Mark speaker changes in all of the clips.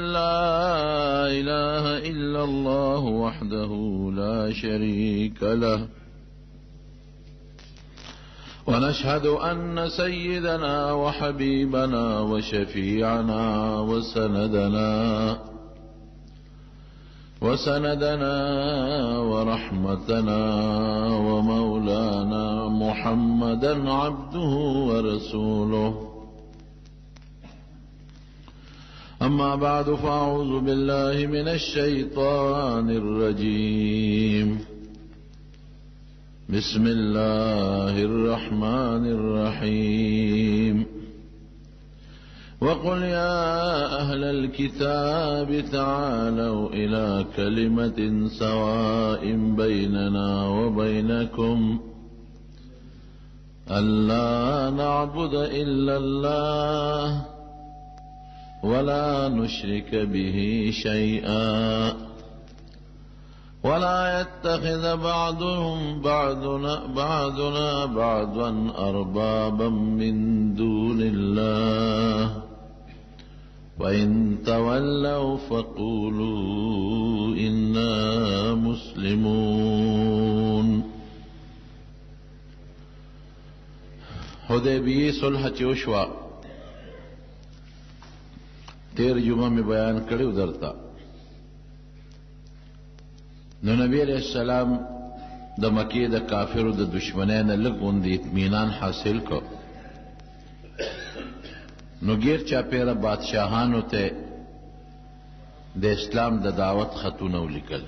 Speaker 1: لا إله إلا الله وحده لا شريك له ونشهد أن سيدنا وحبيبنا وشفيعنا وسندنا ورحمتنا ومولانا محمدا عبده ورسوله أما بعد فأعوذ بالله من الشيطان الرجيم بسم الله الرحمن الرحيم وقل يا أهل الكتاب تعالوا إلى كلمة سواء بيننا وبينكم ألا نعبد إلا الله ولا نشرك به شيئا ولا يتخذ بعضنا بعضا أربابا من دون الله وإن تولوا فقولوا إنا مسلمون. حدیبیہ صلح چوشوا تیر جمعہ میں بیان کرے ادھرتا نو نبی علیہ السلام د مکی د کافرو د دشمنین لګون د اطمینان حاصل کو نو غیر چا پیرا بادشاہانو ته د اسلام د دعوت خطونه ولیکل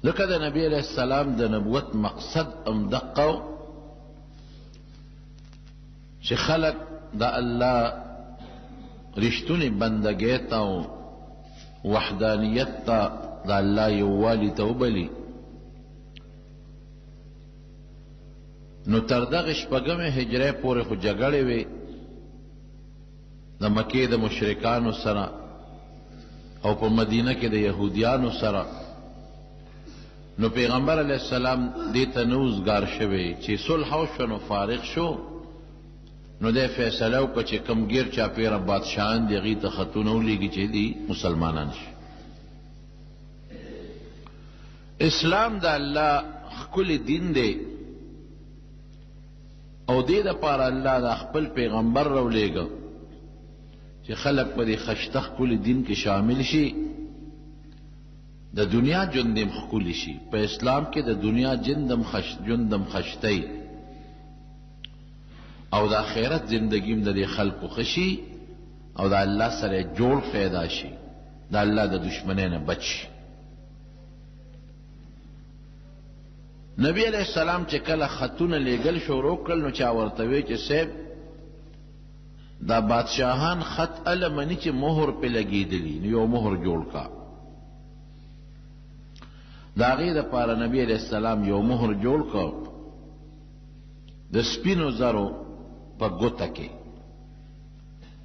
Speaker 1: لکه د نبی علیہ السلام د نبوت مقصد ام دقو چې خلق د الله رشتونی بندگی تا وحدانیت تا دا اللہ یوالی توبلی نو تردغ شپگم ہجرے پورے خو جگڑے وے دا مکی دا مشرکانو سرا او پا مدینہ کے دا یہودیانو سرا نو پیغمبر علیہ السلام دیتا نوزگار شوے چی صلحو شو نو فارغ شو نو دے فیصلو کا چی کم گیر چا پیرا بادشاہان دی غیت خطونو لیگی چی دی مسلمانان شی اسلام دا اللہ خکل دین دے او دے دا پارا اللہ دا خپل پیغمبر رو لے گا چی خلق پا دی خشتخ کل دین کی شامل شی دا دنیا جندم خکل شی پا اسلام کے دا دنیا جندم خشتی او دا خیرت زندگیم دا دی خلق و خشی او دا اللہ سر جوڑ پیدا شی دا اللہ دا دشمنین بچ. نبی علیہ السلام چه کل خطون لیگل شروع کل نو چاورتوی چه سیب دا بادشاہان خط علمانی چه مہر پہ لگی دلی نیو مہر جوڑ کا دا غیر پارا نبی علیہ السلام یو مہر جوڑ کا دا سپینو زرو پا گوتا کے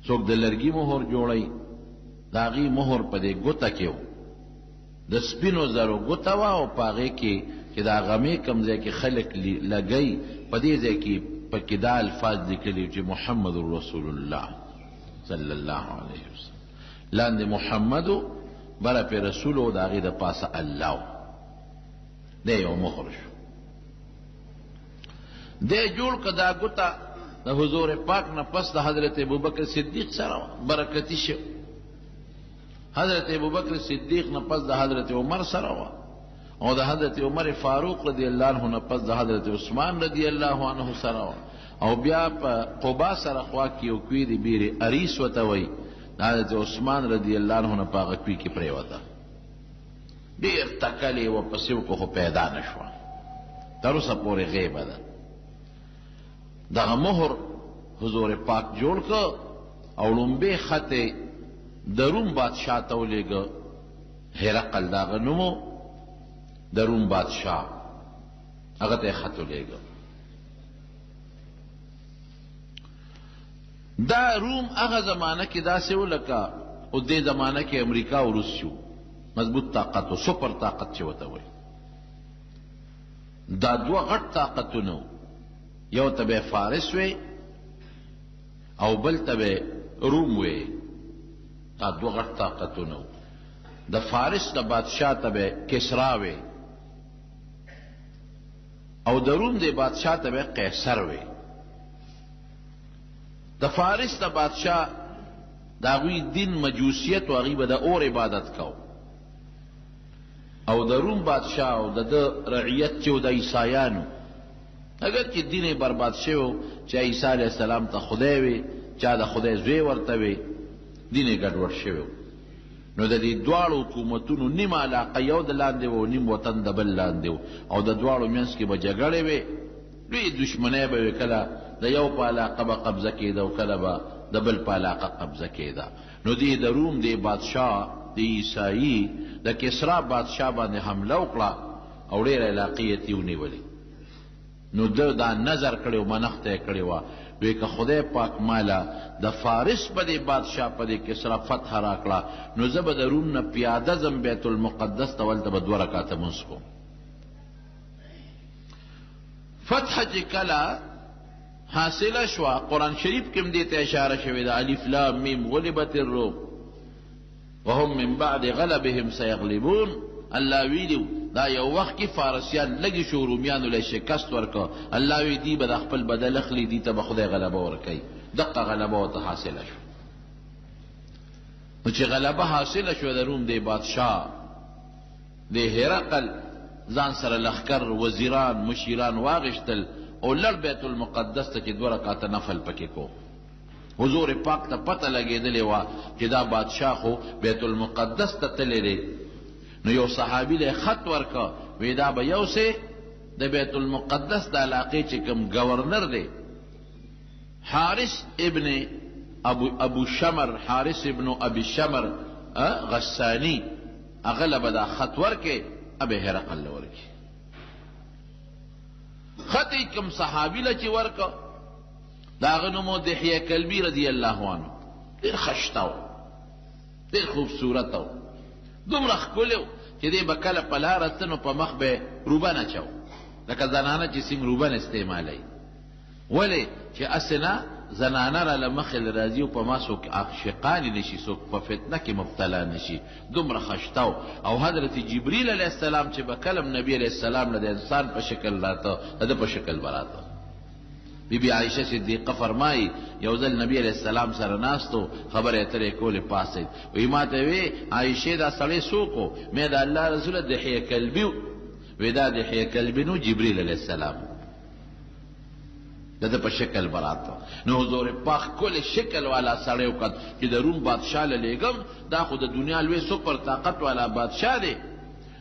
Speaker 1: سوک دا لرگی مہر جوڑائی دا غی مہر پا دے گوتا کے دا سپینو زرو گوتا واو پاگے کے کہ دا غمی کمزے کی خلق لگئی پا دیزے کی پا کدا الفاظ دکلی جو محمد رسول اللہ صلی اللہ علیہ وسلم لاند محمدو برا پی رسولو دا غی دا پاسا اللہ دے یو مہر شو دے جوڑ کا دا گوتا دا حضور پاک نا پس دا حضرت ابوبکر صدیق سره برکتی شو حضرت ابوبکر صدیق نا پس دا حضرت عمر سره او دا حضرت عمر فاروق رضی اللہ عنہ نا پس دا حضرت عثمان رضی اللہ عنہ سره او بیا پا قبا سره خوا کیو کوی دی بیر اریس وتوی دا حضرت عثمان رضی اللہ عنہ نا پاگا کوی کی پریوتا دیر تکلی و پسیو کو پیدا نشوا تروسا پوری غیبه دا دا مہر حضور پاک جوڑ کا او لنبے خط دروم بادشاہ تولے گا ہرقل دا غنمو دروم بادشاہ اگت خط لے گا دا روم اغا زمانہ کی دا سے لکا او دے زمانہ کی امریکہ و روسیو مضبوط طاقت و سپر طاقت چوتا ہوئی دا دو غٹ طاقتو نو یو تبے فارس وے او بل تبے روم وے دا دوه غټ طاقتونه وو. د فارس د بادشاه ته به کسرا وی او د روم د بادشاه ته به قیصر وی. د فارس د بادشاه د هغوی دین مجوسیت و هغوی به د اور عبادت کو، او د روم بادشاه او د رعیت چې و د عیسایانو، اگر چې دین یې برباد شوی و، چې عیسی علیه السلام ته خدای وی، چا د خدای زوی ورته وی، دین یې ګډوډ شوی و. نو د دې دواړو حکومتونو نیم علاقه یو د لاندې و، نیم وطن د بل لاندې و، او د دواړو منځ کې به جګړې وې، لوی دشمنۍ به وې، کله د یو په علاقه به قبضه کېده او کله به د بل په علاقه قبضه کېده. نو دې د روم د بادشاه د عیسایي د کسرا بادشاه باندې حمله وکړه او ډېرې علاقې یې ترې ونیولې. نو ده دا نظر کړی و، منښته یې کړې وه، وی که خدای پاک مالا د فارس په دې بادشاه په دې کسرا فتح راکړه، نو زه به د روم نه پیاده ځم بیت المقدس ته، هلته به 2 رکعته لمونځ کوم. فتح چې کله حاصله شوه، قرآن شریف کې هم دې ته اشاره شوې ده، الف لام میم غلبت الروم وهم من بعد غلبهم سیغلبون. الله ویلو دا یو وخت کې فارسیان لږې شو، رومیانو له شکست ورکړه، الله وی دی به د خپل بدل اخلي، دی ته به خدای غلبه ورکوي. دقه غلبه ورته حاصله شوه. نو چې غلبه حاصله شوه د روم د بادشاه د هرقل ځان سره لښکر وزیران مشیران واغشتل او لړ بیت المقدس ته چې 2 رکعته نفل پکې کو. حضور پاک ته پته لګېدلې وه چې دا بادشاه خو بیت المقدس ته تللی دی. نو یو صحابي له خط ورکه، وی دا به یو سه د بیت المقدس د علاقې چې کوم گورنر دی حارث ابن ابو شمر، حارث ابن ابي شمر غسانی، هغه له به دا خط ورکې، ابي هرقل له ورکې. خط یې کوم صحابي له چې ورکه، د هغه نوم و دحیه کلبي رضی الله عنه. ډېر ښایسته و، ډېر خوبصورت و، دومره ښکلی و چې دی به کله په لاره ته نو په مخ به روبن اچو، لکه زنانه چې څنګه روبن استعمالوي. ولې چې هسې نه زنانه را له مخې له راځي او په ما څوک عاشقانې نه شي، څوک په فتنه کې مبتلا نه شي. دومره ښایسته و. او حضرت جبریل علیه السلام چې به کله نبي علیه السلام له د انسان په شکل راته، د ده په شکل به راته. بی بی عائشه صدیقه فرمایي یو ځل نبی علیه السلام سره ناستو، خبرې اترې کولې، پاسید وی ما ته وی عایشې دا سړی څوک و؟ مې د الله رسوله دحیه کلبي و. وی دا دحیه کلبي نو جبریل علیه السلام د ده په شکل به راته. نو حضور پاک ښکلی شکل والا سړی وکت چې د روم بادشاه له لېږم، دا خو د دنیا لوی سپر طاقت والا بادشاه دی.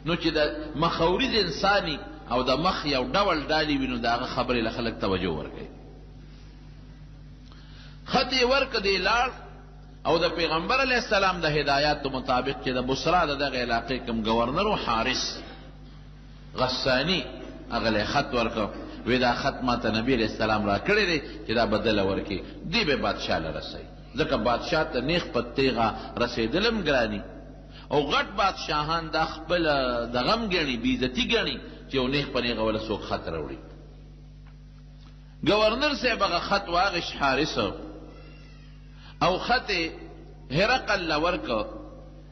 Speaker 1: نو چې د مخوریز انساني او د مخ یو ډول ډالي وي، نو د هغه خبرې له خلک توجه ورکوي. خط یې ورکه دی لاړ، او د پیغمبر علیه السلام د هدایاتو مطابق چې د بصرا د دغه علاقې کوم گورنر و حارث غسانی، هغه له خط ورکه، وی دا خط ما ته نبی علیه السلام را کړی دی چې دا بدله ورکړي، دی به بادشاه له رسوي. ځکه بادشاه ته نیغ په تیغه رسېدل هم ګراني، او غټ بادشاهان دا خپل دغه هم ګڼي، بېعزتي ګڼي چې یو نیغ په نیغه وله څوک خط راوړي. گورنر صاحب هغه خط واغش حارث، او خط هرقل له ورکه.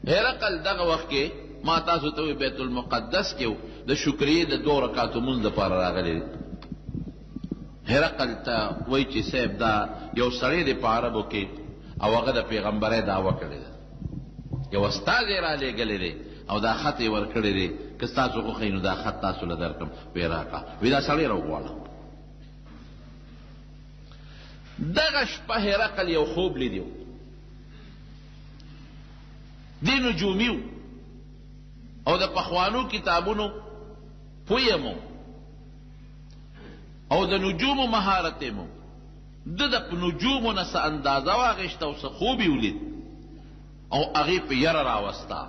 Speaker 1: هرقل دغه وخت کې ما تاسو ته بیت المقدس کې د شکریې د 2 رکعاتو لمونځ دپاره راغلی. هرقل ته وایي چې صاحب دا یو سړی دی په عربو کې، او هغه د پیغمبرۍ دعوه کړې ده، یو استازی را لېږلی دی او دا خط یې ورکړی دی، که ستاسو خوښوي نو دا خط تاسو له درکړم. ویې راکړه، وایي دا سړی راوغواړه. دغه شپه هرقل یو خوب لیدی و، دی نجومي و او د پخوانو کتابونو پویم او د نجومو مهارت مو. ده د نجومو نه څه اندازه واغېسته او څه خوب یې ولید، او هغې په یره راوسته.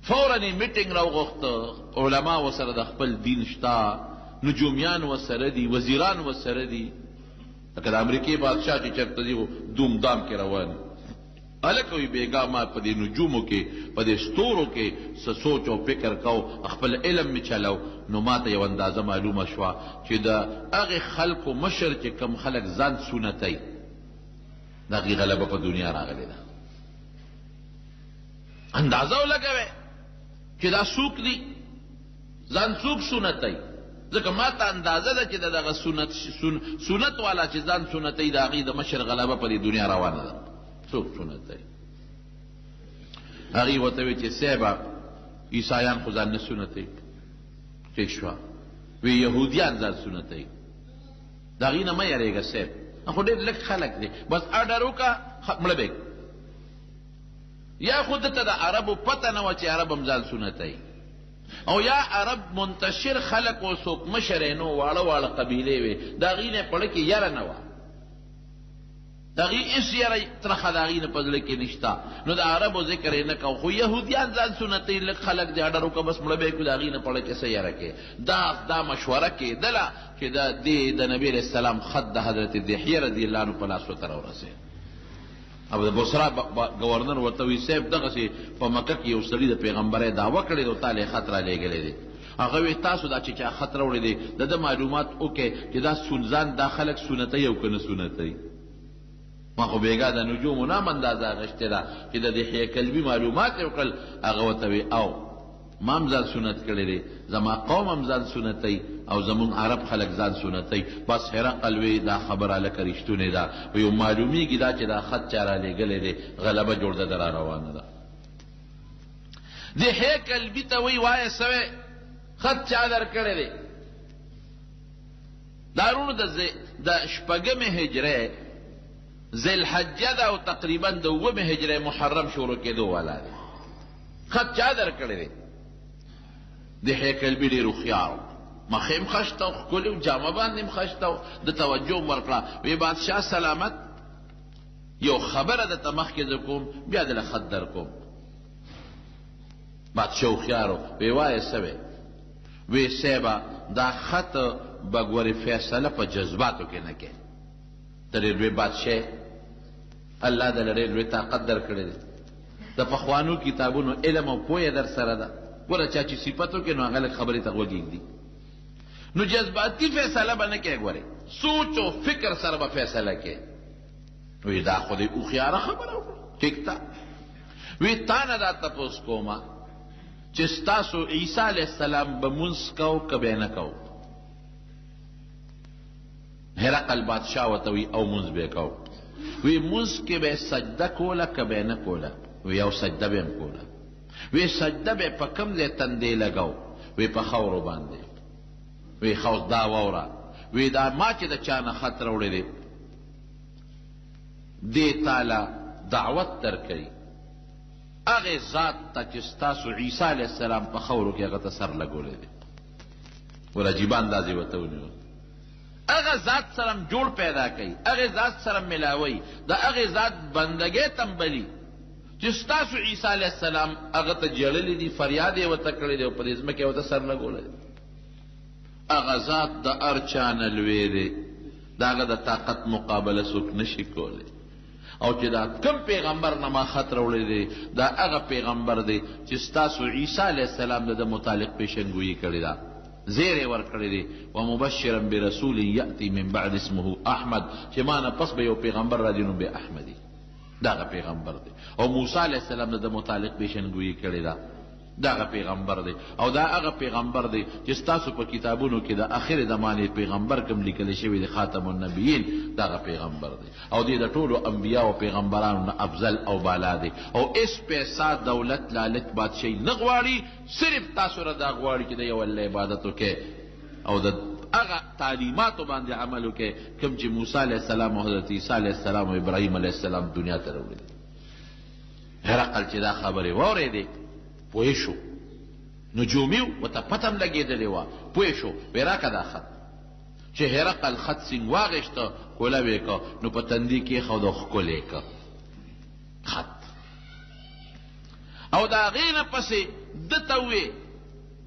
Speaker 1: فوراً یې میټینګ راوغوښته، علما ورسره د خپل دین شته، نجومیان ورسره دي، وزیران ورسره دي، لکه د امریکې بادشاه چې چېرته ځي دوم دام کې روان. هلکه وایي بېګا ما په دې نجومو کې، په دې ستورو کې څه سوچ او فکر کو، خپل علم مې چلو، نو ما ته یو اندازه معلومه شوه چې د هغې خلکو مشر چې کوم خلک ځان سنتوي، د هغې غلبه په دنیا راغلې ده. اندازه ولګوئ چې دا څوک دي، ځان څوک سنتوي. ځکه ما ته اندازه ده چې دغه سنت والا چې ځان سنتوي د هغې د مشر غلبه په دې دنیا روانه ده. څوک سنتوي؟ هغې ورته وی چې صیبه عیسایان خو ځان نه سنتوي. ټیک شوه. وی یهودیان ځان سنتوي. د هغې نه مه یارېږه صیب، خو ډېر لږ خلک دی، بس اډر وکړه مړه به یا خود ته د عربو پته نه وه چې عرب هم ځان سنتوي، او یا عرب منتشر خلق و څوک مشر یې نو، واړه واړه قبیلې وې، د هغې نه په زړه کې یره نه وه، د هغې هېڅ یره ترخه د هغې نه په زړه کې نشته، نو د عربو ذکر یې نه کو. خو یهودیان ځان سنتوي، لږ خلک د اډر وکړه بس مړه به یې کړو، د هغې نه په زړه کې څه یره کې. دا مشوره کېدله چې د نبي علیه السلام خط د حضرت دحیه رضی الله عنه په لاس ورته راورسېد. او د بصره گورنر ورته وی صاحب دغسې په مکه کې یو سړي د پیغمبرۍ دعوه کړې ده او تا له یې خط رالیږلی دی. هغه وی تاسو دا چې چا خط راوړی دی د ده معلومات وکړئ چې دا ځان دا خلک سنتوي او که نه سنتوي. ما خو بېګا د نجومو نام اندازه اخیستې ده چې د دحیه کلبي معلومات یې وکړل. هغه ورته وی او ما هم ځان سنت کړی دی، زما قوم هم ځان سنتوي او زمون عرب خلک ځان سنتوي. بس هرقل وی دا خبره لکه رښتونې ده، وی معلومیږي دا چې دا خط چا رالیږلی دی، غلبه جوړده ده را روانه ده. دحیه کلبي ته وی وایه سوی خط چا درکړی دی؟ دا وروڼو د شپږمې هجرې ذوالحجه ده او تقریبا د اوومې هجرې محرم شروع کېدو والا دی. خط چا درکړی دی؟ دحیه کلبي ډېر هوښیار و، مخې هم خشته و، ښکلي و، جامه باندې هم خشته و، ده توجه هم ورکړه. وی بادشاه سلامت، یو خبره درته مخکې زه کوم بیا دله خط در کوم. بادشاه هوښیار و، وی وایه څه وی؟ وی صیبه دا خط به ګورې فیصله په جذباتو کې نه کوې. ته ډېر لوی بادشاه الله دله ډېر لوی طاقت در کړی دی، د پخوانو کتابونو علم او پوهه در سره ده. ګوره چا چې صفت وکړي نو هغه لږ خبرې ته غوږ ږدي. نو جذباتي فیصله به نه کوې، ګورې سوچ او فکر سره به فیصله کوې. وی دا خو دې هوښیاره خبره وکړه، ټیک ده. وی تا نه دا تپوس کومه چې ستاسو عیسی علیه السلام به مونځ کو که به نه کو؟ هرقل بادشاه ورته وی او مونځ به کو. وی مونځ کې به سجده کوله که به نه کوله؟ وی او سجده به هم کوله. وی سجده به په کوم ځای تندې لګو؟ وی په خاورو باندې. وی خوس دا واوره، وی دا ما چې د چا نه خط راوړی دی دې تاله دعوت درکوي هغې ذات ته چې ستاسو عیسی علیه السلام په خاورو کې هغه ته سر لګولی دی. ور عجیبه اندازې ورته ونیول. هغه ذات سره جوړ پیدا کوي، هغې ذات سره ملاوي، د هغې ذات بندګۍ تنبلي چې ستاسو عیسی علیه السلام هغه ته جړلی دي، فریاد یې ورته کړی دی او په دې ځمکې ورته سر لګولی دی. هغه ذات د هر چا نه لوی دی، د هغه د طاقت مقابله څوک نشي کولی. او چې دا کم پیغمبر نه ما خط راوړی دی دا هغه پیغمبر دی چې ستاسو عیسی علیه السلام د متعلق پیشنګویي کړې ده، زیر یې ورکړی دی. ومبشرا برسول یأتی من بعد اسمه احمد، چې ما نه پس به یو پیغمبر راځي نوم به احمدي، دغه پیغمبر دی. او موسی علیه السلام د متعلق پیشنګویي کړې ده، دغه پیغمبر دی. او دا هغه پیغمبر دی چې ستاسو په کتابونو کې د اخر زمانې پیغمبر کوم لیکل شوی دی، خاتم النبیین، دغه پیغمبر دی. او دی د ټولو انبیا او پیغمبرانو نه افضل او بالا دی. او اس پیسہ دولت لالچ بادشاہي نه غواړي، صرف تاسو را دا غواړي چې د یو الله عبادت وکړئ او د هغه تعلیماتو باندې عمل وکړئ کوم چې موسی علیه السلام او حضرت عیسی علیه السلام او ابراهیم علیه السلام دنیا ته راوړي. هرقل چې دا خبرې واورېدې پوه شو، نجومي ورته پته هم لګېدلې وه، پوه شو وی راکه دا خط. چې هرقل خط سینګ واغېشته کوله ویې که نو په تندي کې ایښود او ښکلی که خط. او د هغې نه پسې ده ته ووې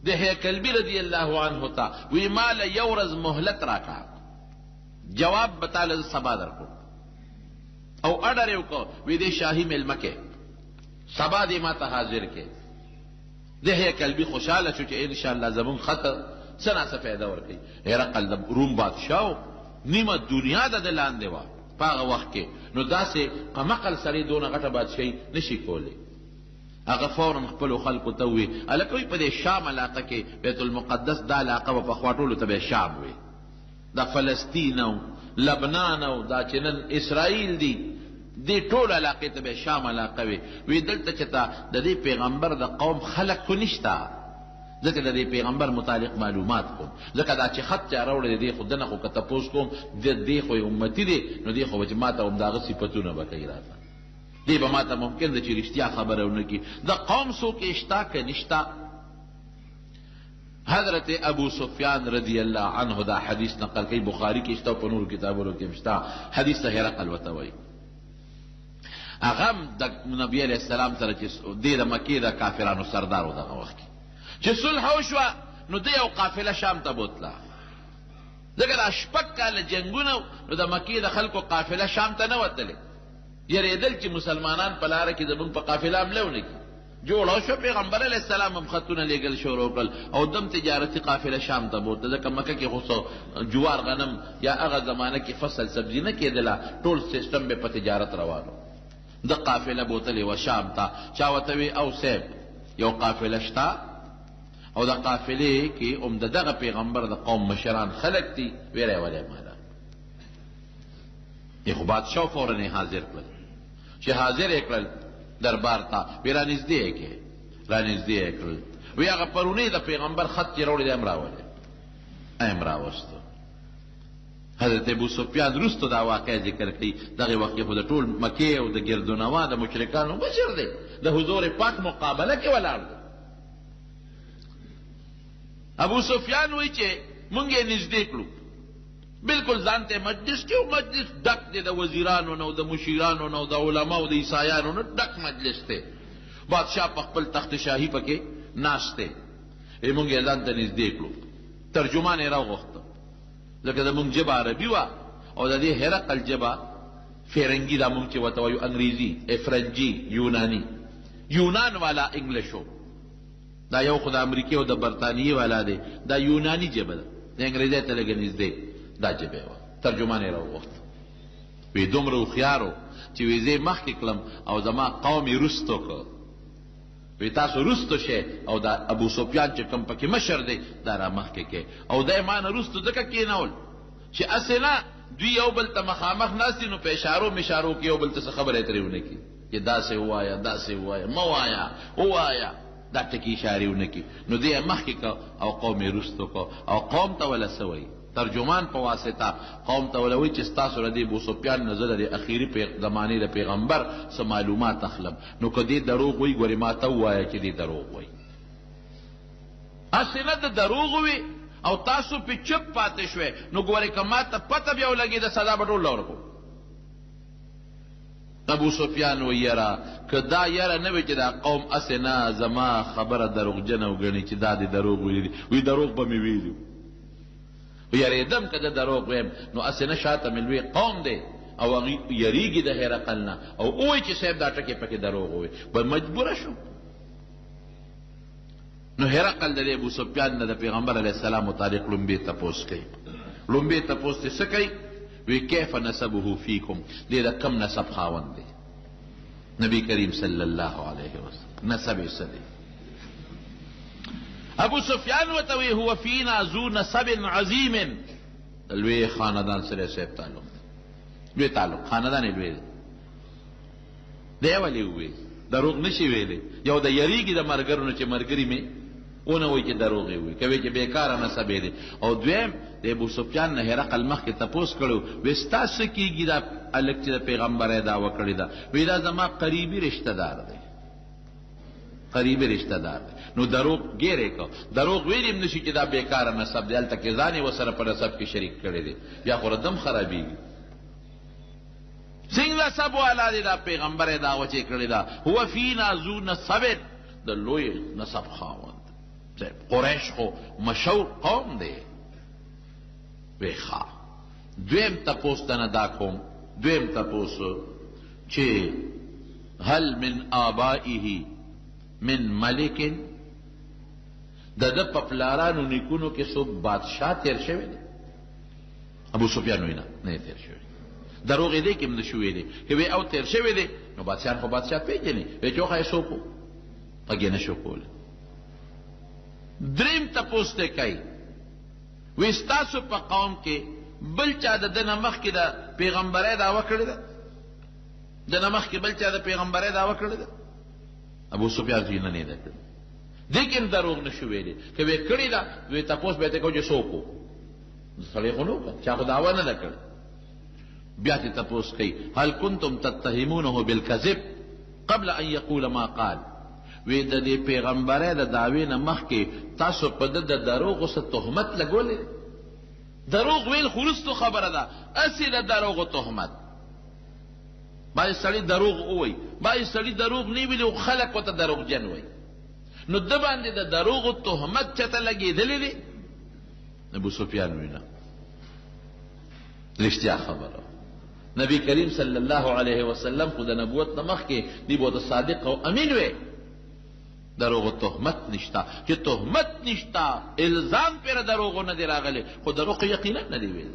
Speaker 1: دحیه کلبي رضی الله عنه ته وی ما له یو ورځ مهلت راکړه، جواب به تا له سبا درکړو. او اډر یې وکړه وی دې شاهي میلمه کې سبا دې ما ته حاضر کې. دحیه کلبي خوشحاله شو چې انشاءالله زمون خط څه ناڅه فایده ورکوي. هرقل د روم بادشاه نیمه دنیا د ده لاندې وه په هغه وخت کې، نو داسې قمقل سړی دونه غټه بادشاهي نشي کولی. هغه فوراً خپلو خلکو ته ووي هلکه وایي په دې شام علاقه کې بیت المقدس دا علاقه به پخوا ټولو ته به شام وي، دا فلسطین او لبنان او دا چې نن اسرائیل دي دې ټول علاقې ته به شام علاقه وي. وی دلته چې ته د دې پیغمبر د قوم خلک خو نشته، ځکه د دې پیغمبر متعلق معلومات کوم، ځکه دا چې خط چا راوړی دی خو دنه خو که تپوس کوم د دې خو امتي دی نو دې خو به چې ما ته هم د هغه صفتونه به کوي راته، دې به ما ته ممکن ده چې رښتیا خبره ونه کړي. د قوم څوک شته که نشته؟ حضرت ابو سفیان رضی الله عنه دا حدیث نقل کوي، بخاری کې شته او په نورو کتابونو کې شته. حدیث ته هرقل ورته وایي. هغه هم د نبي علیه السلام سره چې دې د مکې د کافرانو سردار و دغه وخت کې چې صلح وشوه نو د یو قافله شام ته بوتله، ځکه دا شپږ کاله جنګونه نو د مکې د خلکو قافله شام ته نه وتلې، یریدل چې مسلمانان په لاره کې زمونږ په قافله حمله ونه کړي. جوړه شو، پیغمبر علیه السلام هم خطونه لیږل شروع کړل او دم تجارتي قافله شام ته بوتله، ځکه مکه کې خو جوار غنم یا هغه زمانه کې فصل سبزي نه کېدله، ټول سیسټم به په تجارت روانو. د قافله بوتلې و شام ته. چا ورته وی او صاحب یو قافله شته او د قافلې کې هم د دغه پیغمبر د قوم مشران خلک دي، ویری ولی مالا یې خو بادشاه فورا یې حاضر کړل. چې حاضر یې کړل دربار ته وی رانږدې یې کې رانږدې یې کړل، وی هغه پرونی د پیغمبر خط چې راوړی دی هم راولې هم راوستو. حضرت ابو سفیان وروسته دا واقع ذکر کوي، دغه وخت کې خو د ټول مکې او د ګردونوا د مشرکانو مشر دی، د حضور پاک مقابله کې ولاړ دی. ابو سفیان وایي چې مونږ یې نږدې کړو، بالکل ځان ته مجلس کې، مجلس ډک دی د وزیرانو نه او د مشیرانو نه او د علماو د عیسایانو نه ډک مجلس دی. بادشاه په خپل تخت شاهي پکې ناست دی. مونږ یې ځان ته نږدې کړو، ترجمان یې راوغوښته ځکه زمونږ ژبه عربي وه او د دې هرقل ژبه فرنګي دا مونږ چې ورته وایو انګریزي، فرنجي، یوناني، یونان والا انګلیش و، دا یو خو د امریکې او د برطانیې والا دی، دا یوناني ژبه ده، د انګریزۍ ته لږه نږدې دا ژبه وه. ترجمان یې راوغوښت، وی دومره هوښیار و چې وی زه یې مخکې کړم او زما قوم یې رستو کړ. وی تاسو رستو شئ او دا ابو سفیان چې کوم پکې مشر دی دا را مخکې کې، او دی ما نه رستو ځکه کېنول چې هسې نه دوی یو بل ته مخامخ ناست دي نو په اشارو مشارو کې یو بل ته څه خبرې ترې ونه کړي چې داسې ووایه داسې ووایه مه وایه ووایه، دا ټکي اشارې ونه کړي. نو دی یې مخکې کړ او قوم یې رستو کړ او قوم ته وله څه وایي ترجمان په واسطه قوم ته وله وایي چې ستاسو د ابو سفیان نه زه د اخري زمانې د پیغمبر څه معلومات اخلم، نو که دې دروغ وایي ګورې ما ته ووایه چې دې دروغ وایي. هسې نه د دروغ وي او تاسو پې چپ پاتې شوئ نو ګورې که ما ته پته بیا ولګېده سزا به ټول ورکړو. ابو سفیان وایي یاره که دا یاره نه وي چې دا قوم هسې نه زما خبره دروغجنه وګڼي چې دا دې دروغ ویلي دي، وایي دروغ به مې ویلي یریدم که د دروغ ویم نو هسې نه شاته مې لوی قوم دی او هغوی یریږي د هرقل نه او ووایي چې صاحب دا ټکې پکې دروغ ووایي، به مجبوره شو. نو هرقل د ابو سفیان نه د پیغمبر علیه السلام متعلق لومبې تپوس کوي. لومبې تپوس دې څه کوي؟ وی کیف نسبه فیکم، دې د کم نسب خاوند دی؟ نبی کریم صلی الله علیه وسلم نسب یې څه دی؟ ابو سفیان ورته وی هو فینا ذو نسب عظیم، لوی خاندان سره صاحب تعلق لوی تعلق، خاندان یې لوی دی. دی ولې وویل دروغ نشي ویلی؟ یو د یریږي د مرګرو نه چې مرګري مې ونه وایي چې دروغ یې وایي، که وایي چې بېکاره نسب یې دی. او دویم د ابو سفیان نه هرقل مخکې تپوس کړی وی ستا څه کېږي دا هلک چې د پیغمبر یې دعوه کړې ده؟ وی دا زما قریبي رشته دار دی، قریبي رشته دار دی. نو دروغ ګیرې کو، دروغ ویلیم نشي چې دا بېکاره نسب دی، هلته کې ځان یې ورسره په نسب کې شریک کړی دی، بیا خو ردم خرابېږي. څنګه نسب والا دی دا پیغمبر یې دعوه چې کړې ده؟ هو فینا ذو نسب، د لوی نسب خاوند. قریش خو مشهور قوم دی. وی ښه دویم تپوس ته نه دا کوم، دویم تپوس چې هل من آبائه من ملک، د ده په پلارانو نیکونو کې څوک بادشاه تیر شوی دی؟ ابو سفیان وی نه نه تیر شوی. دروغ یې دی که هم نه شو ویلی، که وی او تیر شوی دی نو بادشاه خو بادشاه پېژني، وی چې وښایه څوک و؟ غږ یې نشو کولی. دریم تپوس ته کوي وی ستاسو په قوم کې بل چا د ده نه مخکې د پیغمبرۍ دعوه کړې ده؟ د نه مخکې بل چا د پیغمبرۍ دعوه کړې ده؟ ابو سفیان وی نه ده کړې. دې کې هم دروغ نشو ویلی. که وی کړې ده وی تپوس به یې ته کوو چې څوک و؟ سړی خو نه وکړه، چا خو دعوه نه ده کړې. بیا تې تپوس کوي هل کنتم تتهمونه بالکذب قبل ان یقول ما قال. وی د دې پیغمبرۍ د دعوې نه مخکې تاسو په ده د دروغو څه تهمت لګولی؟ دروغ ویل خو وروستو خبره ده، هسې د دروغو تهمت. بعضې سړي دروغ ووایي، بعضې سړي دروغ نه ویلي خو خلک ورته دروغجن وایي. نو ده باندې د دروغو تهمت چته لګېدلی دی؟ ابو سفیان وی نه، رښتیا خبره. نبی کریم صلی الله علیه وسلم خو د نبوت نه مخکې دی به ورته صادق او امین وی. دروغو تهمت نشتا، چې تهمت نشتا الزام پرې دروغو نه دی راغلی، خو دروغ یقینا نه دی ویل.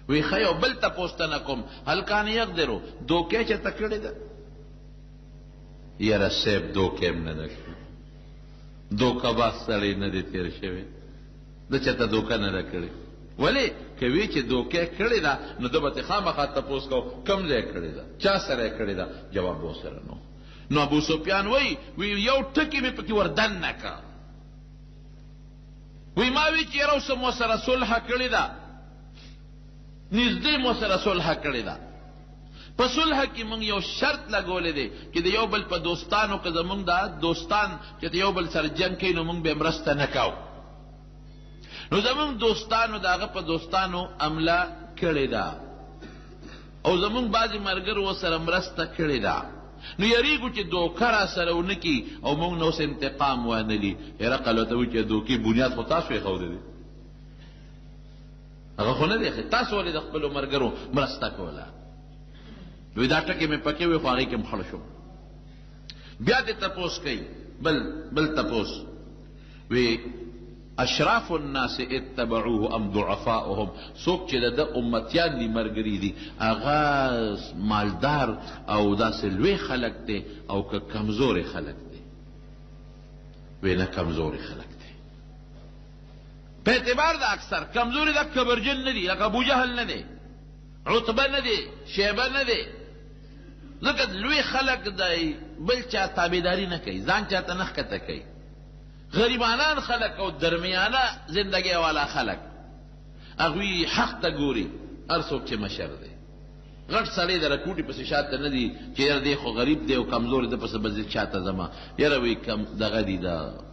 Speaker 1: وی ښه یو بل تپوس ته نه کوم هل کان یقدرو دوکې چېرته کړې ده؟ یاره صیب دوکې هم نه ده کړې، دوکه باز سړی نه دی تېر شوی، ده چېرته دوکه نه ده کړې. ولې که وی چې دوکې کړې ده نو ده به ترې خامخا تپوس کو کوم ځای کړې ده، چا سره یې کړې ده؟ جواب به سره نو. نو ابو سفیان وی یو ټکي مې پکې وردن نه کا. وی ما وی چې یاره اوس مو سره صلح کړې ده، نږدې مو سره صلح کړې ده. په صلح کې موږ یو شرط لګولی دی چې د یو بل په دوستانو که زموږ دا دوستان چې د یو بل سره جنګ کوي نو موږ به مرسته نه کوو. نو زموږ دوستانو د هغه په دوستانو حمله کړې ده او زموږ بعضې ملګرو ورسره مرسته کړې ده. نو یریږو چې دوکه را سره ونه کي او موږ نه اوس انتقام وانلي. هرقل ورته وایي چې دوکې بنیاد خو تاسو یې ښودلی دی، هغه خو نه دی ښه، تاسو ولې د خپلو ملګرو مرسته کوله؟ وی دا ټکې مې پکې وی خو هغې کې م خړ شوم. بیا دې تپوس کوي بل تپوس وی اشراف الناس اتبعوه ام ضعفاؤهم. څوک چې د ده امتیان دي ملګري دي هغه مالدار او داسې لوی خلک دی او که کمزوري خلک دی؟ وی نه کمزوري خلک دی. په اعتبار د اکثر کمزوري دا کبرجن نه دي، لکه ابوجهل نه دی، عتبه نه دی، شیبه نه دی. ځکه لوی خلک دی بل چا تابعداري نه کوي، ځان چاته نه ښکته کوي. غریبانان خلق او درمیانه زندگی والا خلق هغوی حق ته ګوري. هر څوک چې مشر دی غټ سړی د رکوټي پسې شاته نه دی چې یاره دی خو غریب دی او کمزور دی پسې به زه شاته ځمه. یاره وی کم دغه دي د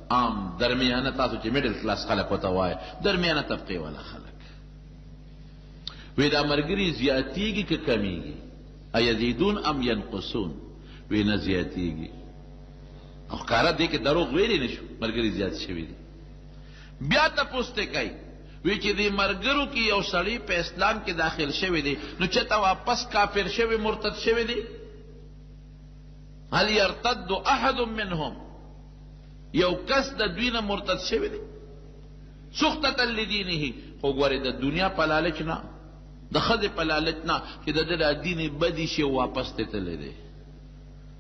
Speaker 1: عام درمیانه، تاسو چې میډل کلاس خلق ورته وایه، درمیانه طبقې والا خلق. وی دا ملګري زیاتېږي که کمیږي؟ ایزیدون ام ینقصون؟ وی نه زیاتېږي. او ښکاره دی که دروغ ویلی نشو، ملګري زیات شوي دي. بیا تپوس ته کوي وی چې دې ملګرو کې یو سړی په اسلام کې داخل شوی دی نو چېرته واپس کافر شوی مرتد شوی دی؟ هل یرتد احد منهم؟ یو کس د دوی نه مرتد شوی دی سختة لدینه. خو ګورې د دنیا په لالچ نه، د ښځې په لالچ نه چې د ده د دین بدي شي واپس ته تللی دی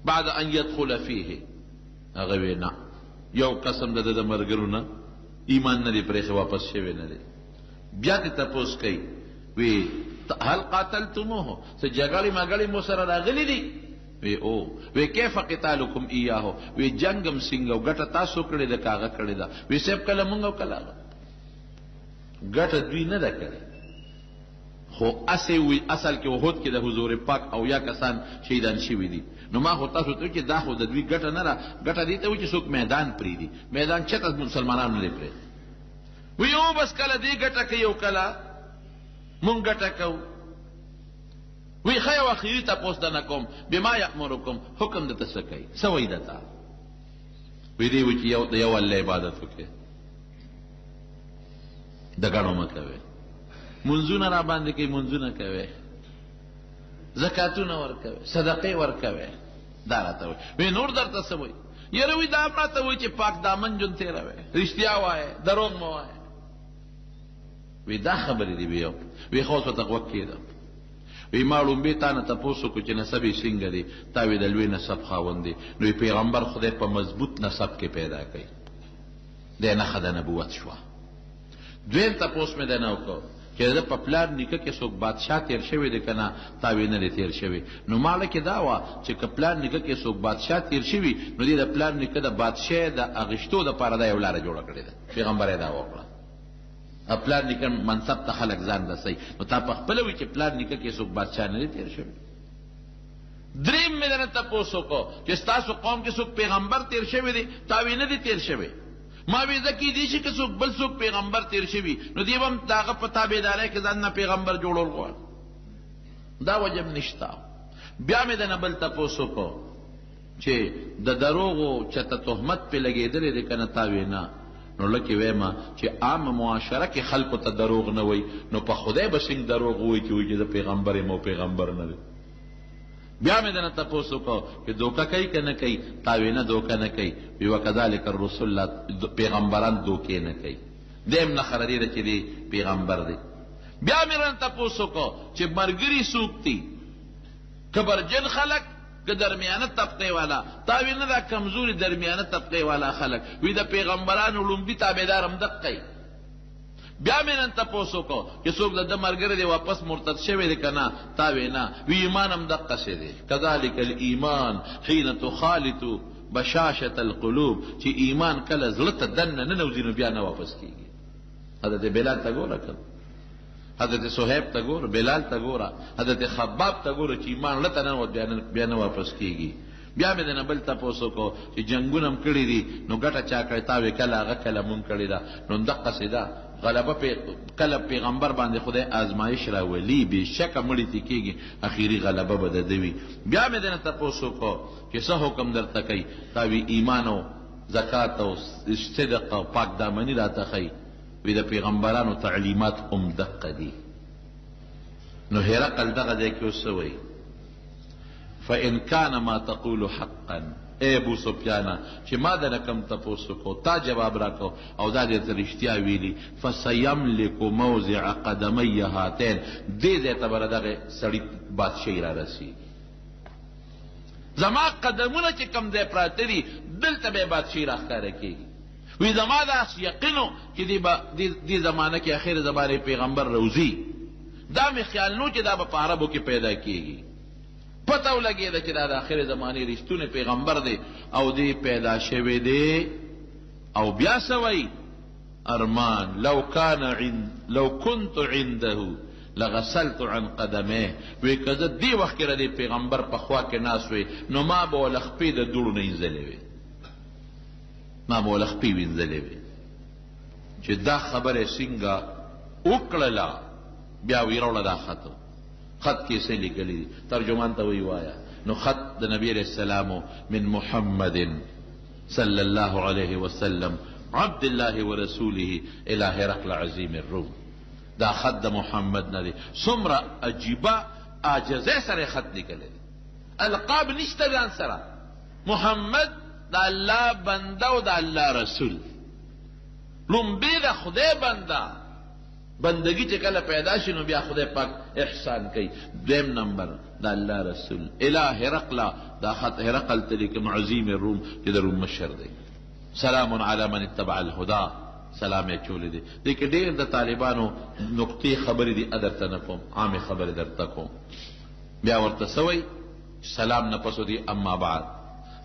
Speaker 1: بعد ان یدخل فیه. هغه وی نه، یو قسم د ده د ملګرو نه ایمان نه دی پرېښی، واپس شوی نه دی. بیا دې تپوس کوي وی هل قاتلتموه؟ څه جګړې مګړې مو سره راغلي دي؟ وی او. وی کیف قتالکم ایاهو؟ وی جنګ هم څنګه او ګټه تاسو کړې ده که هغه کړې ده؟ وی صاحب کله مونږ او کله هغه. ګټه دوی نه ده کړې، خو اسې وی اصل کې احد کې د حضور پاک او یا کسان شهیدان شوي دي. نو ما خو تاسو ته چې دا خو د دوی ګټه نه ده، ګټه دې ته وایي چې څوک میدان پرېږدي. میدان چېرته مسلمانانو نه دی پرېږدي. وی او بس کله دې ګټه کوي او کله مونږ ګټه کوو. وی ښه یو اخري تپوس درنه کوم بما یأمرکم، حکم درته څه کوي، څه وایي درته؟ وی دې وایي چې د یو الله عبادت وکړئ، د ګڼو مه کوئ، منځونه را باندې کوي، منځونه کوئ، زکاتونه ورکوئ، صدقې ورکوئ. دا راته وایي. وی نور درته څه وایي؟ یاره وی دا راته وایي چې پاک دامن ژوند تېروئ، رښتیا وایئ، دروغ مه وایئ. وی دا خبرې دي. وی خو اوس ورته غوږ کېږدم. وی ما لومبې تا نه تپوس وکړو چې نسب یې څنګه دی تا وی د لوی نسب خاوند دی نو پیغمبر خدای په مضبوط نسب کې پیدا کوي دی نښه د نبوت شوه دویم تپوس مې دی نه وکړو چې د په پلار نیکه کې څوک بادشاه تیر شوی دی که نه تا وی نه دی تیر شوی نو ماله کې دا وه چې که پلار نیکه کې څوک بادشاه تیر شوي نو دې د پلار نیکه د بادشاه د اغېشتو دپاره دا یو لاره جوړه کړې ده پیغمبر یې دا وکړه پلار نیکه منصب ته خلک ځان رسوي نو تا په خپله وي چې پلار نیکه کې څوک بادشاه نه دی تیر شوی دریم مې درنه تپوس وکړو چې ستاسو قوم کې څوک پیغمبر تیر شوی دی تا وی نه دی تیر شوی ما وی ځکه کیدای شي که څوک بل څوک پیغمبر تیر شوي نو دی به هم د هغه په تابعدارۍ کې ځان نه پیغمبر جوړول غواړي دا وجه هم نشته بیا مې د نه بل تپوس وکړو چې د دروغو چېته تهمت پې لګېدلی دی که نه تا وی نه نو لکه ویمه چې عامه معاشره کې خلکو ته دروغ نه وی نو په خدای به څنګه دروغ ووایي چې وایي چې د پیغمبر یم او پیغمبر نه دی بیا مې دنه تپوس وکړو چې دوکه کوي که نه کوي تا وی نه دوکه نه کوي وی وکذلک الرسول پیغمبران دوکې نه کوي دیم نښه دې ده چې دی پیغمبر دی بیا مې رانه تپوس وکړو چې ملګري څوک دي کبرجن خلک که درمیانه طبقه والا تا وی نه دا کمزوري درمیانه طبقه والا خلک وی د پیغمبرانو لومبي تابعدار هم دقی بیا مې نن تپوس وکړو چې څوک د ده ملګری دی واپس مرتد شوی دی که نه تا وی نه وی ایمان هم دقسې دی کذلک الایمان حین تخالط بشاشة القلوب چې ایمان کله زړه ته دننه ننوځي نو بیا نه واپس کېږي حضرت بلال ته ګوره که حضرت صہیب ته ګوره بلال ته ګوره حضرت خباب ته ګوره چې ایمان زړه ته ننوت بیا نه واپس کېږي بیا مې د نه بل تپوس وکړو چې جنګونه هم کړي دي نو ګټه چا کړې تا وی کله هغه کله مونږ کړې ده نو دقسې ده غلبه کله پیغمبر باندې خدای آزمایش راولي بېشکه مړي ته کېږي اخري غلبه به د ده وي بیا مې د نه تپوس وکړو چې څه حکم درته کوي تا وی ایمان او زکات او صدق او پاک دامني راته ښیي وی د پیغمبرانو تعلیمات هم دقه دي نو هرقل دغه ځای کې اوس څه وایي فإن كان ما تقول حقا اے ابو سفیانه چې ما دنه کم تپوس وکړو تا جواب راکړو او دا دې ته رښتیا ویلي فسیملک موضع قدمی هاتین دې ځای ته به دغه سړي بادشاهي را رسېږي زما قدمونه چې کم ځای پراته دي دلته به یې بادشاهي راښکاره کېږي وی زما داس یقینو چې دې زمانه کې اخر زمانې پیغمبر روزي دا مې خیال نو چې دا به په عربو کې پیدا کېږي پته ولګېده چې دا د آخر زمانې رښتونی پیغمبر دی او دی پیدا شوی دی او بیا څه وایي ارمان لو كنت عنده لغسلت عن قدمه وی که زه دې وخت کې د دې پیغمبر په خوا کې ناست وی نو ما به وله خپې د دوړو نه ایزلې وې ما به وله خپې وینځلې وې چې دا خبره څنګه وکړله بیا وی راوړه دا خط خط کې څه لیکلي دي ترجمان ته وی وایا نو خط د نبی علیہ السلام من محمد صلی الله علیه وسلم عبد الله ورسوله الى هرقل عظیم الروم دا خط د محمد نه دی څومره عجیبه عاجزۍ سره خط لیکلی دی القاب نشته ځان سره محمد د الله بنده او د الله رسول لومبې د خدای بنده بندگی چې کله پیدا شي نو بیا خدای پاک احسان کوي دویم نمبر د الله رسول اله هرقل دا خط هرقل ته لیکم عظیم الروم چې د روم مشر دی سلام علی من اتبع الهدى سلام یې چولی دی دې کې ډېر د طالبانو نقطې خبرې دي درته نه کوم عامې خبرې درته کوم بیا ورته څه وایي سلام نه پسو دی اما بعد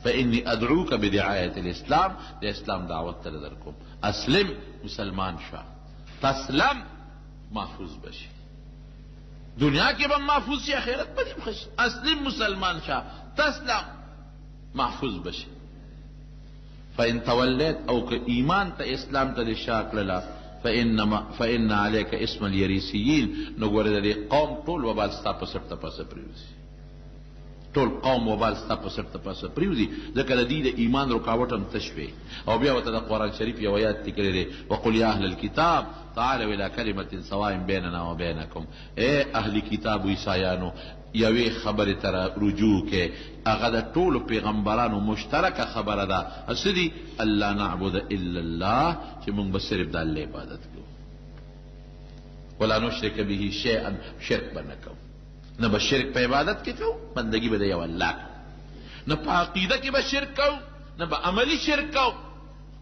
Speaker 1: فإني أدعوك بدعاية الإسلام د اسلام دعوت ته در کوم اسلم مسلمان شه تسلم محفوظ بشي دنیا کې به محفوظ شي آخرت به دې خوش اسلم مسلمان شه تسلم محفوظ بشي فإن توليت او که ایمان ته اسلام ته دې شا کړله فإن عليك اسم اليريسيين نو ګوره د دې قوم ټول وبال ستا په سر ته پسه پرېوځي ټول قوم وبال ستا په سر ته پسه پرېوځي ځکه د دې د ایمان رکاوټ هم تش وی او بیا ورته د قرآن شریف یو آیات لیکلی دی وقل یا اهل الكتاب تعالوا الى كلمة سواء بيننا وبينكم اے اهل کتاب عیسایانو یوې خبرې ته رجوع کې هغه د ټولو پیغمبرانو مشترکه خبره ده څه دي الله نعبد الا الله چې موږ به صرف د الله عبادت کوو ولا نشرک به شیئا شرک به نه کوو نه به شرک په عبادت کې کوو، بندګي به د یو الله کوو، نه په عقیده کې به شرک کوو، نه به عملي شرک کوو،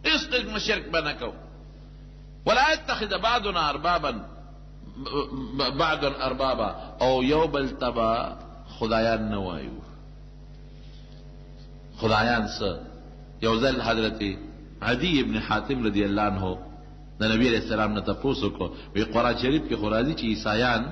Speaker 1: هېڅ قسمه شرک به نه کوو. ولا يتخذ بعضنا اربابا او یو بل ته به خدایان نه وایو. خدایان څه؟ یو ځل حضرت عدی ابن حاتم رضی الله عنه د نبی علیہ السلام نه تپوس وکړو، وی قرآن شریف کې خو راځي چې عیسایان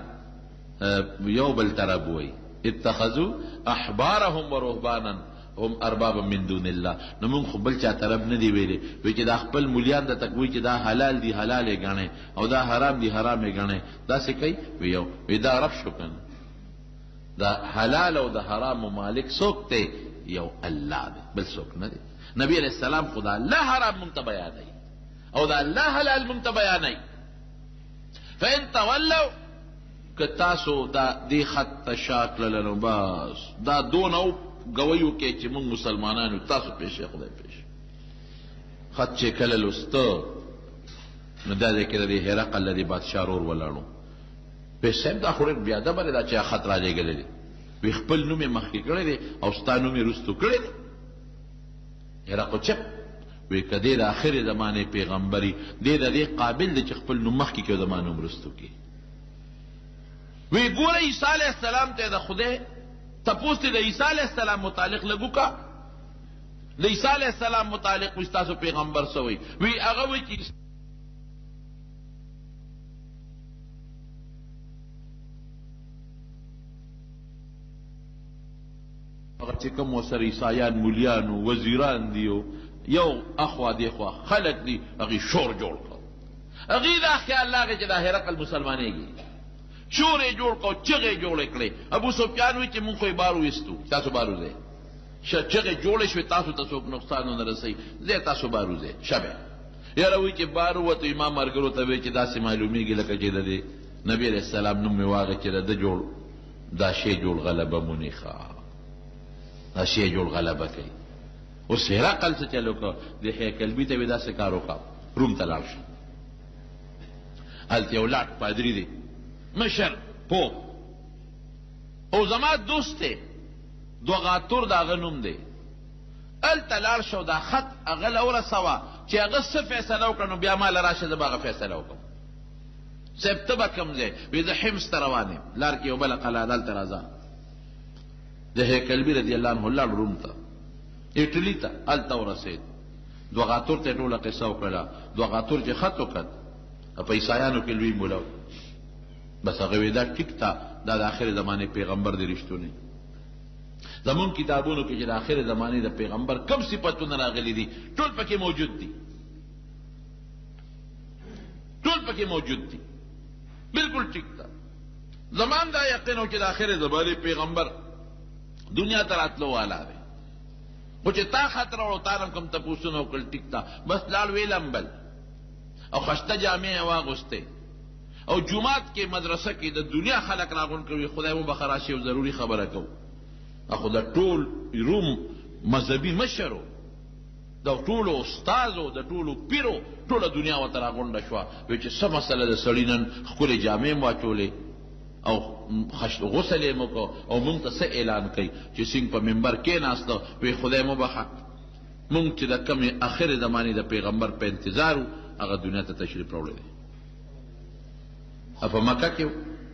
Speaker 1: یو بل ته رب وایي، اتخذوا احبارهم ورهبانا هم اربابا من دون الله. نو موږ خو بل چا ته رب نه دی ویلي، وی چې دا خپل مولیان د تکوي چې دا حلال دي حلال یې ګڼئ او دا حرام دي حرام یې ګڼئ، داسې کوي؟ وی دا رب شو کنه. دا حلال او د حرام مالک څوک دی؟ یو الله دی، بل څوک نه دی. نبی علیہ السلام خو دا الله حرام مونږ ته بیانوي او دا الله حلال مونږ ته بیانوي. فإن تولوا که تاسو دا دې خط ته شا کړله نو بس دا دونه گویو کې چې مونږ مسلمانانو تاسو پیښې خدای پیښ خط چې کله لسته نو دا دی کې د هرقل د بادشاه رور ولاړو پیښ صاحب دا خو ډېر بې ادبه دی دا چې خط رالیږلی دی، وی خپل نوم یې مخکې کړی دی او ستا نوم یې وروستو کړی دی. هرقل چپ وی که دی د آخرې زمانې پیغمبري دی د دې قابل دی چې خپل نوم مخکې کړي او زما نوم وروستو کړي. وی ګوره عیسی علیه السلام ته د خدای تپوس دی د عیسی علیه السلام متعلق لږ وکړه، د عیسی علیه السلام متعلق وی ستاسو پیغمبر څه وی؟ وی هغه وی چې هغه چې کوم ورسره عیسایان مولیان وزیران دي یو اخوا دی خوا خلق دي هغې شور جوړ کړ، هغې دا خیال راغی چې دا هرقل مسلمانېږي، شور یې جوړ کړ، چغې جوړې کړې. ابو سفیان وایي چې مونږ خو یې بار وویستو، تاسو بار وځئ. چغې جوړې شوې، تاسو ته څوک نقصان ونه رسوي، ځئ تاسو بار وځئ. شبه یاره وایي چې بار ووتو، ما ملګرو ته وایي چې داسې معلومېږي لکه چې د دې نبي علیه السلام نوم مې واغې چې د ده جوړ دا شی جوړ غلبه مونې ښه دا شی جوړ غلبه کوي. اوس هرقل څه چل وکړه؟ د هیکلبي ته یې داسې کار وکړه، روم ته لاړ شه. هلته یو لاټ پادري دی، مشر پوپ او زما دوست دی، دوغاتور د هغه نوم دی. هلته لاړ شه او دا خط هغه له ورسوه چې هغه څه فیصله وکړه نو بیا ما له راشه زه به هغه فیصله وکړم. صاحب ته به کوم ځای؟ وی زه حمص ته روان یم، لار کې یو بله قلعه ده هلته راځه. د هیکلبي رضی الله عنه لاړ روم ته، ایټلي ته، هلته ورسېد. دوغاتور ته یې ټوله قصه وکړله. دوغاتور چې خط وکړ په عیسایانو کې لوی مولا بس هغه وی دا ټیک ته دا د آخر زمانې پیغمبر دی رښتونی. زمون کتابونو کې چې د آخر زمانې د پیغمبر کم صفتونه راغلي دي ټول پکې موجود دي، ټول پکې موجود دي، بالکل ټیک ته. زمان دا یقین و چې د آخر زمانې پیغمبر دنیا ته راتلو والا دی، خو چې تا خط راوړو تا نه کوم تپوسونه وکړل ټیک ته، بس لاړ ویې لمبل او خشته جامې یې واغوستې او جومات کې مدرسه کې د دنیا خلک راغونډ کوي. خدای مو بخښه راشي یو ضروري خبره کوو. خو د ټول روم مذهبي مشر د ټولو استازو د ټولو پیرو ټوله دنیا ورته راغونډه شوه. وایي چې څه مسله د سړي نن ښکلې جامې م واچولې او غسل یې وکړو او مونږ ته څه اعلان کوي چې څنګه په منبر کېناسته. وایي خدای مو بخښه مونږ چې د کمې آخرې زمانې د پیغمبر په انتظار وو هغه دنیا ته تشریف راوړی دی. په مکه کې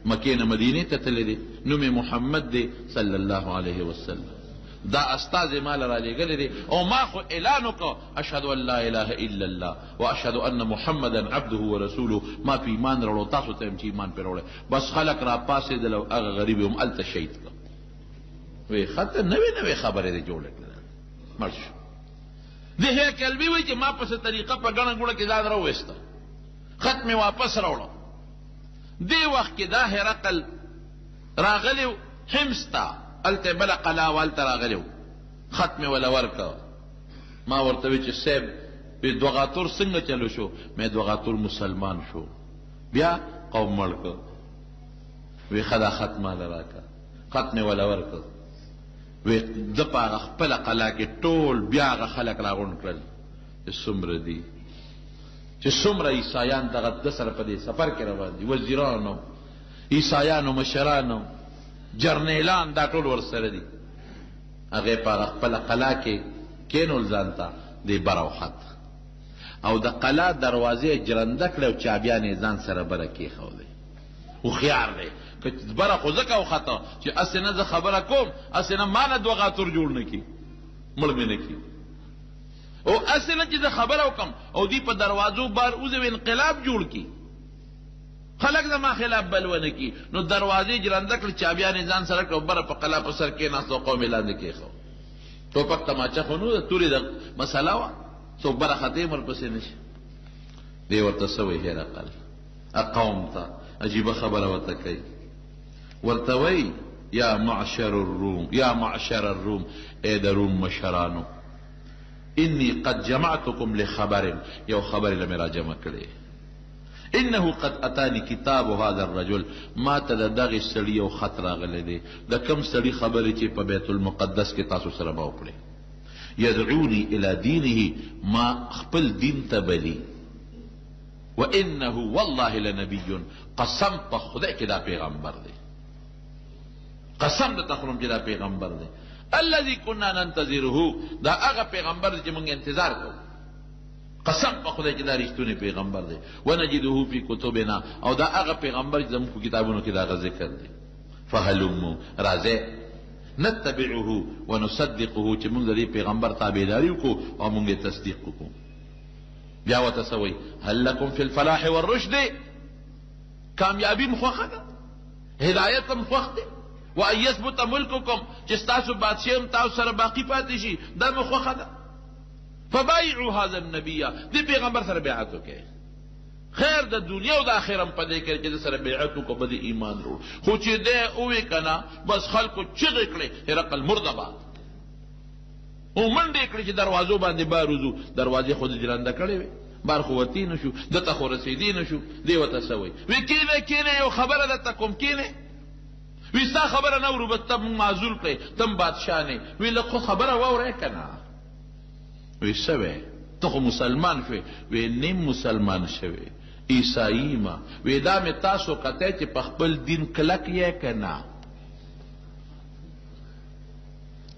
Speaker 1: مکې نه مدینې ته تللی دی، نوم یې محمد دی صلی الله علیه وسلم. دا استازی ما له رالیږلی دی او ما خو اعلان وکړو اشهد ان لا اله الا الله واشهد ان محمدا عبده ورسوله. ما په ایمان راوړو، تاسو ته یم چې ایمان پرې راوړی. بس خلک را پاڅېدل او هغه غریب یې هم هلته شهید کړه. وایي ښه ته نوې نوې خبرې دې جوړې کړې مړ شو. د هیکلبي وایي چې ما پسې طریقه په ګڼه ګوڼه کې ځان راوویسته، خط مې واپس راوړه. دې وخت کې دا هرقل راغلی حمص ته، هلته یې بله قلعه وه هلته راغلی و، خط مې وله ورکړه. ما ورته وی چې صاحب دوغاتور څنګه چلو شو؟ مې دوغاتور مسلمان شو، بیا قوم مړ کړ. وی ښه دا خط ماله راکړه. خط مې وله ورکړ. وی ده په هغه خپله قلعه کې ټول بیا هغه خلک راغونډ کړل چې څومره دي، چې څومره عیسایان دغه ده سره په دې سفر کې روان دي، وزیرانو عیسایانو مشرانو جرنیلان دا ټول ورسره دي. هغې په خپله قلا کې کینول ځان ته دی بر او خط، او د قلا دروازې جرنده کړې او چابیان یې ځان سره بره کېښودی. هوښیار دی که بره خو ځکه وخته چې هسې نه زه خبره کوم، هسې نه ما نه دوه غاتور جوړ نه کړي، مړ مې نه کړي، او هسې نه چې زه خبره وکړم او دوی په دروازو بار وځي او انقلاب جوړ کړي، خلک زما خلاف بل ونه کړي. نو دروازې جرنده کړې، چابیان یې ځان سره کړه او بره په قلا په سر کېناست او قوم یې لاندې کېښود. ټوپک تماچه خو نو د تورې د مسله وه، څوک بره خطې ورپسې نه شي. دی ورته څه وایي هرقل قوم ته عجیبه خبره ورته کوي، ورته وایي یا معشر الروم، ای د روم مشرانو، انی قد جمعتکم لخبر، یو خبر له مې را جمع کړی، انه قد اتانی کتاب هذا الرجل، ما ته د دغې سړي یو خط راغلی دی، د کوم سړي خبرې چې په بیت المقدس کې تاسو سره به وکړې، یدعونی الی دینه، ما خپل دین ته بلی، وانه والله لنبی، قسم په خدای کې دا پیغمبر دی، قسم درته خورم چې دا پیغمبر دی، الذي كنا ننتظره، دا هغه پیغمبر دی چې موږ انتظار کوو، قسم په خدای چې دا رښتونی پیغمبر دی، ونجده فی کتبنا، او دا هغه پیغمبر چې زموږ په کتابونو کې د هغه ذکر دی. فهلموا، راځئ نتبعه ونصدقه، چې موږ د دې پیغمبر تابعداري وکړو او موږ یې تصدیق وکړو. بیا ورته څه وایي، هل لکم فی الفلاح والرشد، کامیابي م خوښه ده، هدایت م خوښ دی، وان یثبت ملککم، چې ستاسو بادشاهي هم تاسو سره باقي پاتې شي، دا م خوښه ده. فبایعوا هذا النبي، دې پیغمبر سره بیعت وکړئ، خیر د دنیا او د آخرت هم په دې کې چې د سره بیعت وکړو به د ایمان وروړو. خو چې دی ووی که نه، بس خلکو چغې کړې هرقل مردباد، او منډې کړې چې دروازو باندې بار وځو، دروازې خو د جرنده کړې وې، بار خو وتي نه شو، دته خو رسېدی نه شو. دی ورته څه وایي، وی کینې یو خبره درته کوم، کینې وی ستا خبره نه ورو، بس ته مونږ معزول کړې، ته م بادشاه نه وی، لږ خو خبره واورئ که نه. وی څه وی، ته خو مسلمان شوې؟ وی نیم مسلمان شوې، عیسائی ما. وی دا مې تاسو کتی چې په خپل دین کلک یې که نه؟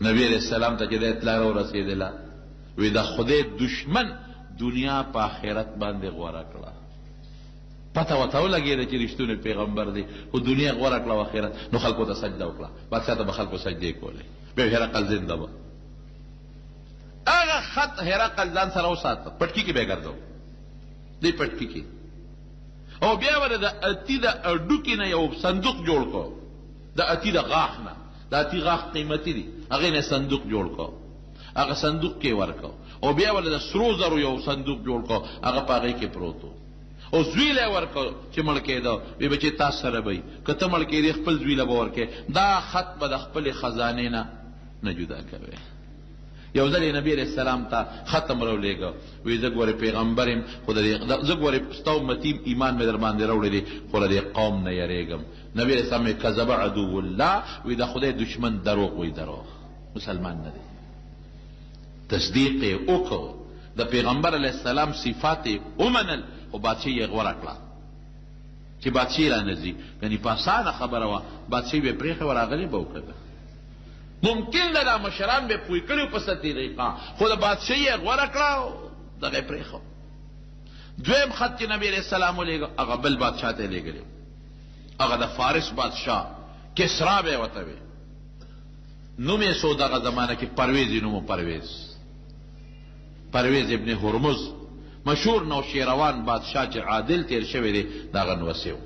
Speaker 1: نبی علیہ السلام ته چې د اطلاع راورسېدله، وی د خدای دشمن دنیا په آخرت باندې غوره کړه. پته ورته ولګېده چې رښتونی پیغمبر دی، خو دنیا غوره کړه او آخرت. نو خلکو ته سجده وکړه، بادشاه ته به خلکو سجدې کولې. بیا هرقل زنده به هغه خط هرقل ځان سره وساته، پټکي کې به یې ګرځو، دې پټکي کې، او بیا ورته د اتي د اډوکي نه یو صندوق جوړ کړو، د اتي د غاښ نه، د اتي غاښ قیمتي دي، هغې نه صندوق جوړ کړو، هغه صندوق کې ورکړو، او بیا ورته د سرو زرو یو صندوق جوړ کړو، هغه په هغې کې پروت و، او زوی له یې ورکړو چې مړ کېده، وی بچې تاسو سره به وي، که ته مړ کېدې خپل زوی له به ورکې، دا خط به د خپلې خزانې نه جدا کوې. یو ځل نبی علیہ السلام ته ختم راولېږه، وی زه ګورې پیغمبر یم، خو زه ګورې ستا امتي ایمان مې در باندې راوړی دی، خو له دې قوم نه یېرېږم. نبی علیہ السلام وی کذب عدو الله، وی د خدای دشمن دروغ وی، دروغ، مسلمان نه دی. تصدیق یې وکړو، د پیغمبر علیہ السلام صفات یې ومنل، خو بادشاهي یې غوره کړه چې بادشاهي رانځي. یعنې په اسانه خبره وه، بادشاهي به یې پرېښې وه، راغلی به وکړه. ممکن ده دا مشران به پوی کړي په څه طریقه، خو د بادشاهي یې غوره کړه او دغه یې پرېښو. دویم خط چې نبي علیه السلام ولېږه، هغه بل بادشاه ته یې لېږلی، هغه د فارس بادشاه کسرا به یې ورته وی، نوم یې سو دغه زمانه کې پرویز نوم و، پرویز ابن هرمز، مشهور نوشیروان بادشاه چې عادل تیر شوی دی، د هغه نوسی و.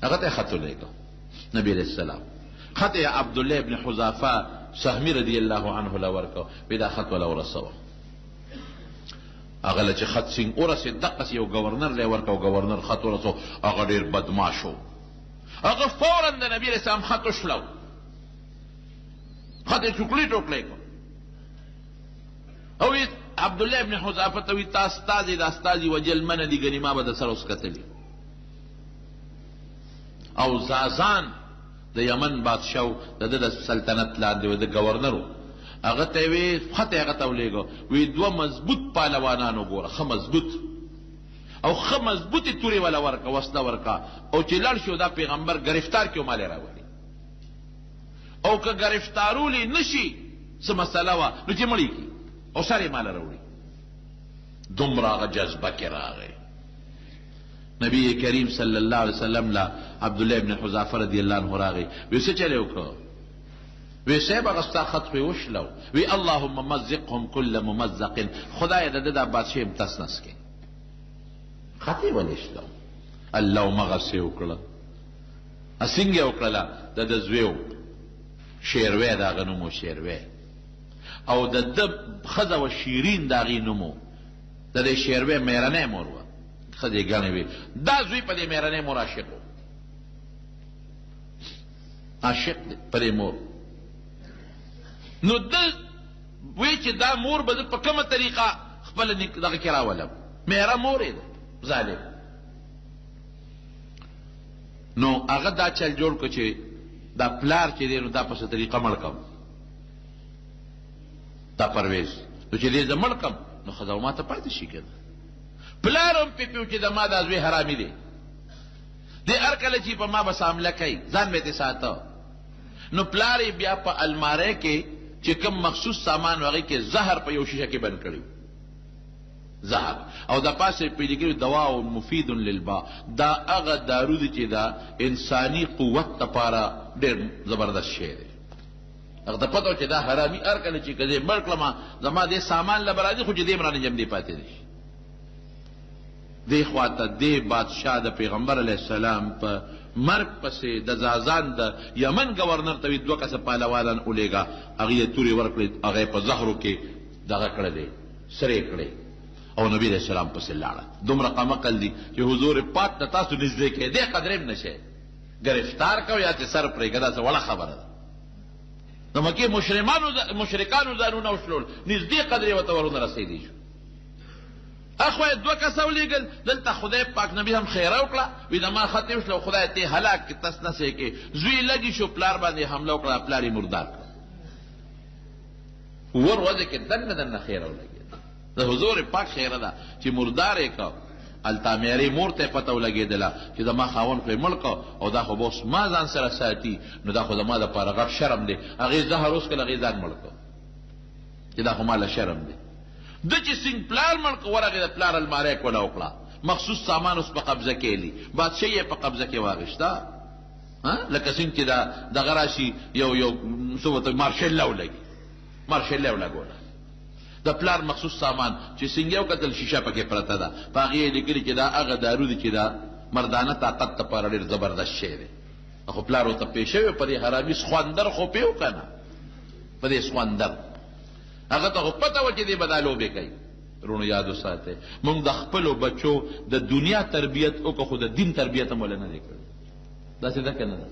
Speaker 1: هغه ته یې خط ولېږه نبي علیه السلام. خط یې عبدالله ابن حذافه سهمي رضی الله عنه له ورکړو، وی دا خط وله ورسوه. هغه له چې خط سینګ ورسېد، دقسې یو ګورنر له یې ورکړو، ګورنر خط ورسو، هغه ډېر بدماش و، هغه فورا د نبي علیه السلام خط وشلو، خط یې ټوکلي ټوکلی کړو، او عبدالله ابن حذافه ته وی تا استازي د استازي وجل منه دي، ګنې ما به د سره اوس کتلي. او زازان د یمن بادشاه د ده د سلطنت لاندې و، د ګورنر و، هغه ته یې وی خط یې هغه ته ولېږه، وی دوه مضبوط پهلوانان وګوره، ښه مضبوط، او ښه مضبوطې تورې وله ورکه، وسله ورکه، او چې لړ شو دا پیغمبر ګرفتار کړي او مال یې راولي. او که گرفتارولی نشي څه مسله وه نو چې مړی کی او سر یې ماله راوړي. دومره هغه جذبه کې راغی. نبی کریم صلی الله علیه وسلم لا عبدالله ابن حذافه رضی الله عنه راغی وی څه چلی وکړه؟ وی صاحب هغه ستا خط پې وشلو. وی اللهم مزقهم کل ممزق، خدای د ده دا بادشاه یم تس نس کړي. خط یې ولې شلو؟ الله مغسې وکړه. څنګه یې وکړله؟ د ده زوی و شیروی، د هغه نوم و شیروی، او د ده ښځه و شیرین د هغې نوم و. د دې شیروی میرنۍ مور وه، ښځې ګڼې وې. دا زوی په دې میرنۍ مور عاشق و، عاشق دی په دې مور. نو ده وی چې دا مور به زه په کومه طریقه خپله دغه کې راولم، میره مور یې ده ظالم. نو هغه دا چل جوړ کړ چې دا پلار چې دی نو دا په څه طریقه مړ کړم، دا پرویز. نو چې دې زه مړ کړم نو ښځه ما ته پاتې شي که نه. پلار هم پې پیو چې د ما دا زوی حرامي دی، دی هر کله چې په ما بس حمله کوي ځان مې ترې ساته. نو پلار یې بیا په الماری کې چې کوم مخصوص سامان و هغې کې زهر په یو شیشه کې بند کړی، زهر، او د پاسه یې پې لیکلي دوا مفید للبا، دا هغه دارو دی چې دا انساني قوت دپاره ډېر زبردست شی دی. هغه ته پته و چې دا حرامي هر کله چې که زه یې مړ کړم زما دې سامان له به راځي، خو چې دې م رانه جمدې پاتې دی. دې خوا ته دې بادشاه د پیغمبر علیه السلام په مرګ پسې د زازان د یمن گورنر ته وي 2 کسه پهلوانان ولیږه، هغې یې تورې ورکړې، هغه یې په زهرو کې دغه کړی دی، سرې کړی، او نبي علیه السلام پسې لاړه. دومره قمقل دي چې حضور پاک ته تاسو نږدې کېدې قدرې هم نشئ، ګرفتار کو یا چې سر پرېږده، دا څه وړه خبره ده. د مکې مشرکانو ځانونه وشلول، نږدې قدرې ورته ورونه رسېدی شو. اخوه یې 2 کسه ولیږل، دلته خدای پاک نبي هم خیره وکړه، وي د ما خط یې وشله، خدای ته یې هلاک کړي، تس نسې کې زوی لګي شو، پلار باندې حمله وکړه، پلار یې مردار کړه. ور وځې کې دننه خیره ولګېده، د حضور پاک خیره ده چې مردار یې کړه. هلته میرې مور ته یې پته ولګېدله چې زما خاوند خو یې مړ کړه او دا خو به اوس ما ځان سره ساتي، نو دا خو زما دپاره غټ شرم دی. هغې زهر وڅښل، هغې ځان مړ کړه چې دا خو ما له شرم دی. ده چې څنګه پلار مړ کړه ورغې د پلار الماری کوله وکړه، مخصوص سامان اوس په قبضه کې لي، بادشاه یې په قبضه کې واخېسته، لکه څنګه چې دغه راشي یو څه ورته مارشل لا ولګي، مارشل لا ولګوله د پلار مخصوص سامان چې څنګه یې وکتل شیشه پکې پرته ده، په هغې یې لیکلي چې دا هغه دارو دي چې دا مردانه طاقت دپاره ډېر زبردست شی دی. خو پلار ورته پېښه وی په دې حرامي سخوندر خو پې و که نه، په دې سخوندر هغه ته خو پته وه چې دې به دا لوبې کوي. رونو یاد وساتئ، موږ د خپلو بچو د دنیا تربیت وکړو، خو د دین تربیت هم ولې نه دی کړی. داسې ده که نه ده؟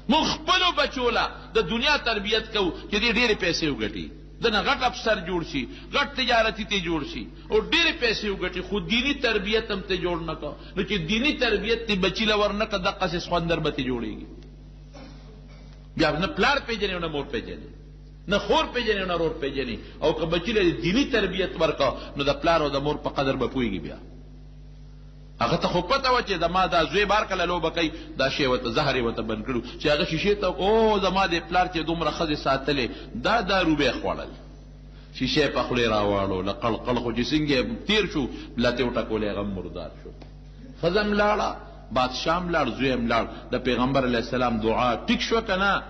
Speaker 1: موږ خپلو بچو له د دنیا تربیت کوو چې دې ډېرې پیسې وګټي، دنه غټ افسر جوړ شي، غټ تجارتي ته جوړ شي او ډېرې پیسې وګټي، خو دیني تربیت هم ته جوړ نه کړه. نو چې دیني تربیت ته بچي له ورنه کړه، دقسې سخوندر به ته جوړېږي. بیا نه پلار پېژنې او نه مور پېژنې، نه خور پېژنې او نه رور پېژنې. او که بچي له دیني تربیت ورکړه نو د پلار او د مور په قدر به پوهېږي. بیا هغه ته خو پته وه چې زما دا زوی بار کله لوبه کوي، دا شی ورته زهر یې ورته بند کړو چې هغه شیشې ته او زما د پلار چې دومره ښځې ساتلې، دا دارو به یې خوړل، شیشې په خولې راواړو، له قلقل خو چې څنګه تېر شو لتې وټکولې، هغه مردار شو. ښځه هم لاړه، بادشاه هم لاړ، زوی هم لاړ. د پیغمبر علیه السلام دعا ټیک شوه که نه؟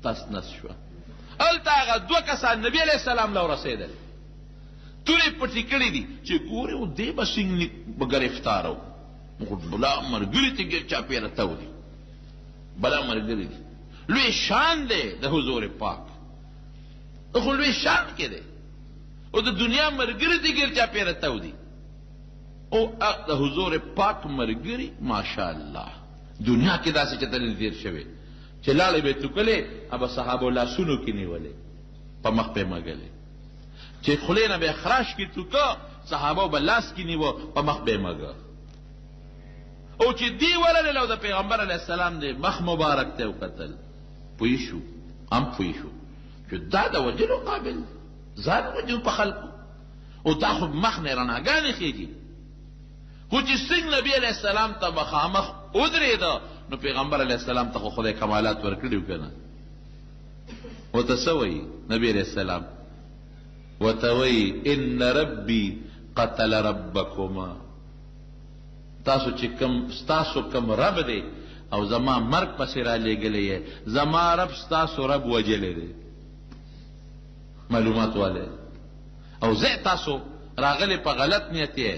Speaker 1: تس نس شوه. هلته هغه 2 کسان نبي علیه السلام له ورسېدل، تورې پټې کړې دي چې ګورې و دې به څنګه به ګرفتاره و، خو بلا ملګري ته ګیر چاپېره تو دي، بلا ملګري دي، لوی شان دی د حضور پاک، خو لوی شان کې دی، او د دنیا ملګري ته ګیر چاپېره تو دي، او د حضور پاک ملګري ماشاءالله دنیا کې داسې چتلې تېر شوی چې لاړې به توکلې، ابه صحابو لاسونو کې نیولې، په مخ پې مږلې، چې خولې نه به خراش کې توکه، صحابو به لاس کې نیوه، په مخ به یې مږه، او چې دی وللې او د پیغمبر علیه السلام د مخ مبارک ته وکتل، پوه شو، هم پوه شو چې دا د وجلو قابل ځان وجل په خلکو، او دا خو مخ نه رڼاګانې خېږي. خو چې څنګه نبي علیه السلام ته مخامخ ودرېده، نو پیغمبر علیه السلام ته خو خدای کمالات ورکړي و که نه؟ ورته څه وایي نبي علیہ السلام ورته وایي ان ربي قتل ربکما تاسو چې کم ستاسو کم رب دی او زما مرګ پسې را لېږلی یې زما رب ستاسو رب وجلی دی معلومات والی او زه تاسو راغلی په غلط نیت یې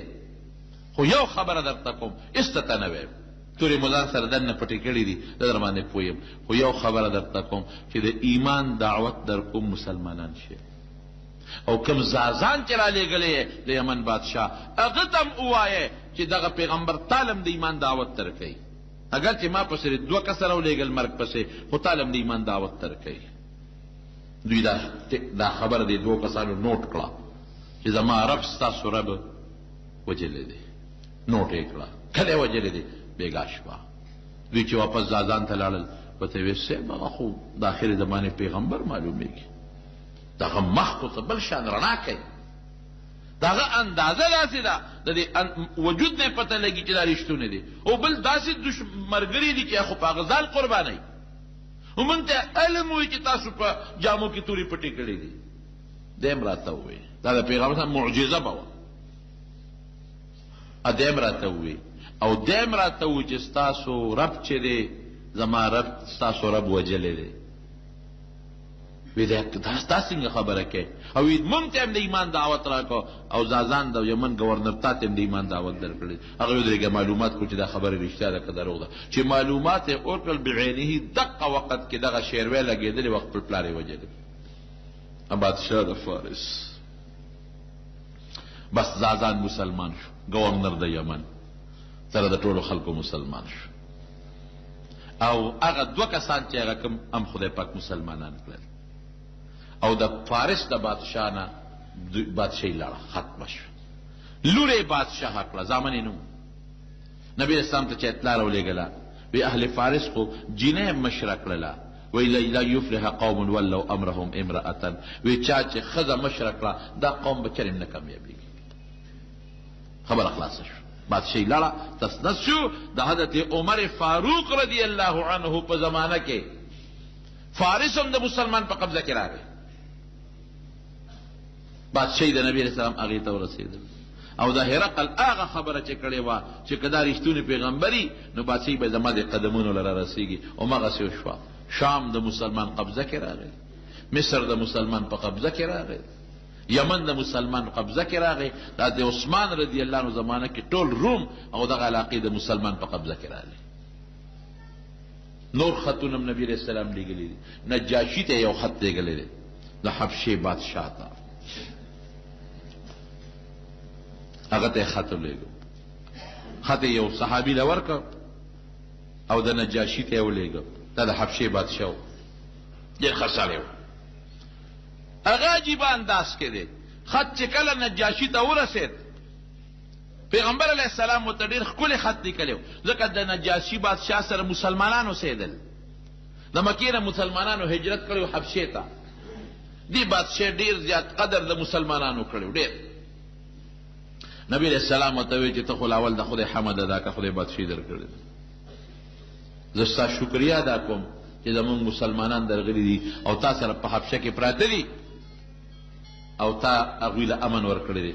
Speaker 1: خو یو خبره درته کوم استته نه ویم تورې ملان سره دننه پټې کړي دي زه در باندې پوهیم خو یو خبره درته کوم چې د ایمان دعوت در کوم مسلمانان شي او کوم زازان چې را لېږلی یې د یمن بادشاه هغه ته هم ووایې چې دغه پیغمبر تالم د ایمان دعوت در کوي اگر چې ما پسې 2 کسه راولېږل مرګ پسې خو تالم د ایمان دعوت در کوي دوی دا خبره د 2 کسانو نوٹ کړه چې زما رب ستاسو رب وجلی دی نوٹ یې کړه کله وجلی دی بیګا شوه دوی چې واپس زازان ته لاړل ورته یې ویل صاحب هغه خو د آخرې زمانې پیغمبر معلومیږي دغه مخ خو څه بل شان رڼا کوي دغه اندازه داسې ده د دې وجود نه پته لګي چې دا رښتونه دي او بل داسې ملګري دي چې خو په هغه ځان قربانوي او موږ ته علم وایي چې تاسو په جامو کې تورې پټې کړې دي دیم راته ووایي دا د پیغمبر صاحب معجزه به وه دیم راته ووایي او دیم راته ووایي چې ستاسو رب چې دی زما رب ستاسو رب وجلی دی وی دا څنګه خبره کوي او موږ ته هم د ایمان دعوت راکړو او زازان د یمن گورنر تا ته هم د ایمان دعوت درکړی هغه ودرېږه معلومات کړو چې دا خبره رښتیا ده که دروغ ده چې معلومات یې ورکړل بعینه دقه وخت کې دغه شیروی لګېدلې وخت خپل پلار یې وجلی بادشاه د فارس بس زازان مسلمان شو گورنر د یمن سره د ټولو خلکو مسلمان شو او هغه 2 کسان چې هغه کوم هم خدای پاک مسلمانان کړل او د فارس د بادشاه نه بادشاهي لاړه ختمه شوه لور یې بادشاه کړه زامن یې نه نبي اسلام ته چې اطلاع راولېږله وی اهل فارس خو جینۍ مشره کړله وی لا یفلح قوم ولوا امرهم امرأة وی چا چې ښځه مشره کړه دا قوم به چرې نه کامیابېږي خبره خلاصه شوه بادشاهي لاړه تسنس شو د حضرت عمر فاروق رضی الله عنه په زمانه کې فارس هم د مسلمان په قبضه کې راغی بادشاهي د نبی علیہ السلام هغې ته ورسېدل او د هرقل هغه خبره چې کړې وه چې که دا رښتونې پیغمبري نو بادشاهي به زما د قدمونو له رارسېږي همغسې وشوه شام د مسلمان قبضه کې راغی مصر د مسلمان په قبضه کې راغی یمن د مسلمان قبضه کې راغی دا د عثمان رضی الله عنه زمانه کې ټول روم او دغه علاقې د مسلمان په قبضه کې راغی نور خطونه هم نبي علیہ السلام لیږلي دي نجاشي ته یو خط لیږلی دی د حبشې بادشاه ته هغه ته خط ولېږه خط یو صحابي له ورکړ او د نجاشي ته یې ولېږه دا د حبشې بادشاه و ډېر ښه سړی و هغه عجیبه انداز کې دی خط چې کله نجاشي ته ورسېد پیغمبر علیه السلام ورته ډېر ښکلی خط لیکلی و ځکه د نجاشي بادشاه سره مسلمانان اوسېدل د مکې نه مسلمانانو هجرت کړی و حبشې ته دې بادشاه ډېر زیات قدر د مسلمانانو کړی و ډېر نبی علیہ السلام ورته ویل چې ته خو اول د خدای حمد ادا که خدای بادشاهي درکړې زه ستا شکریه ادا کوم چې زمونږ مسلمانان درغلي دي او تا سره په حبشه کې پراته دي او تا هغوی له امن ورکړی دی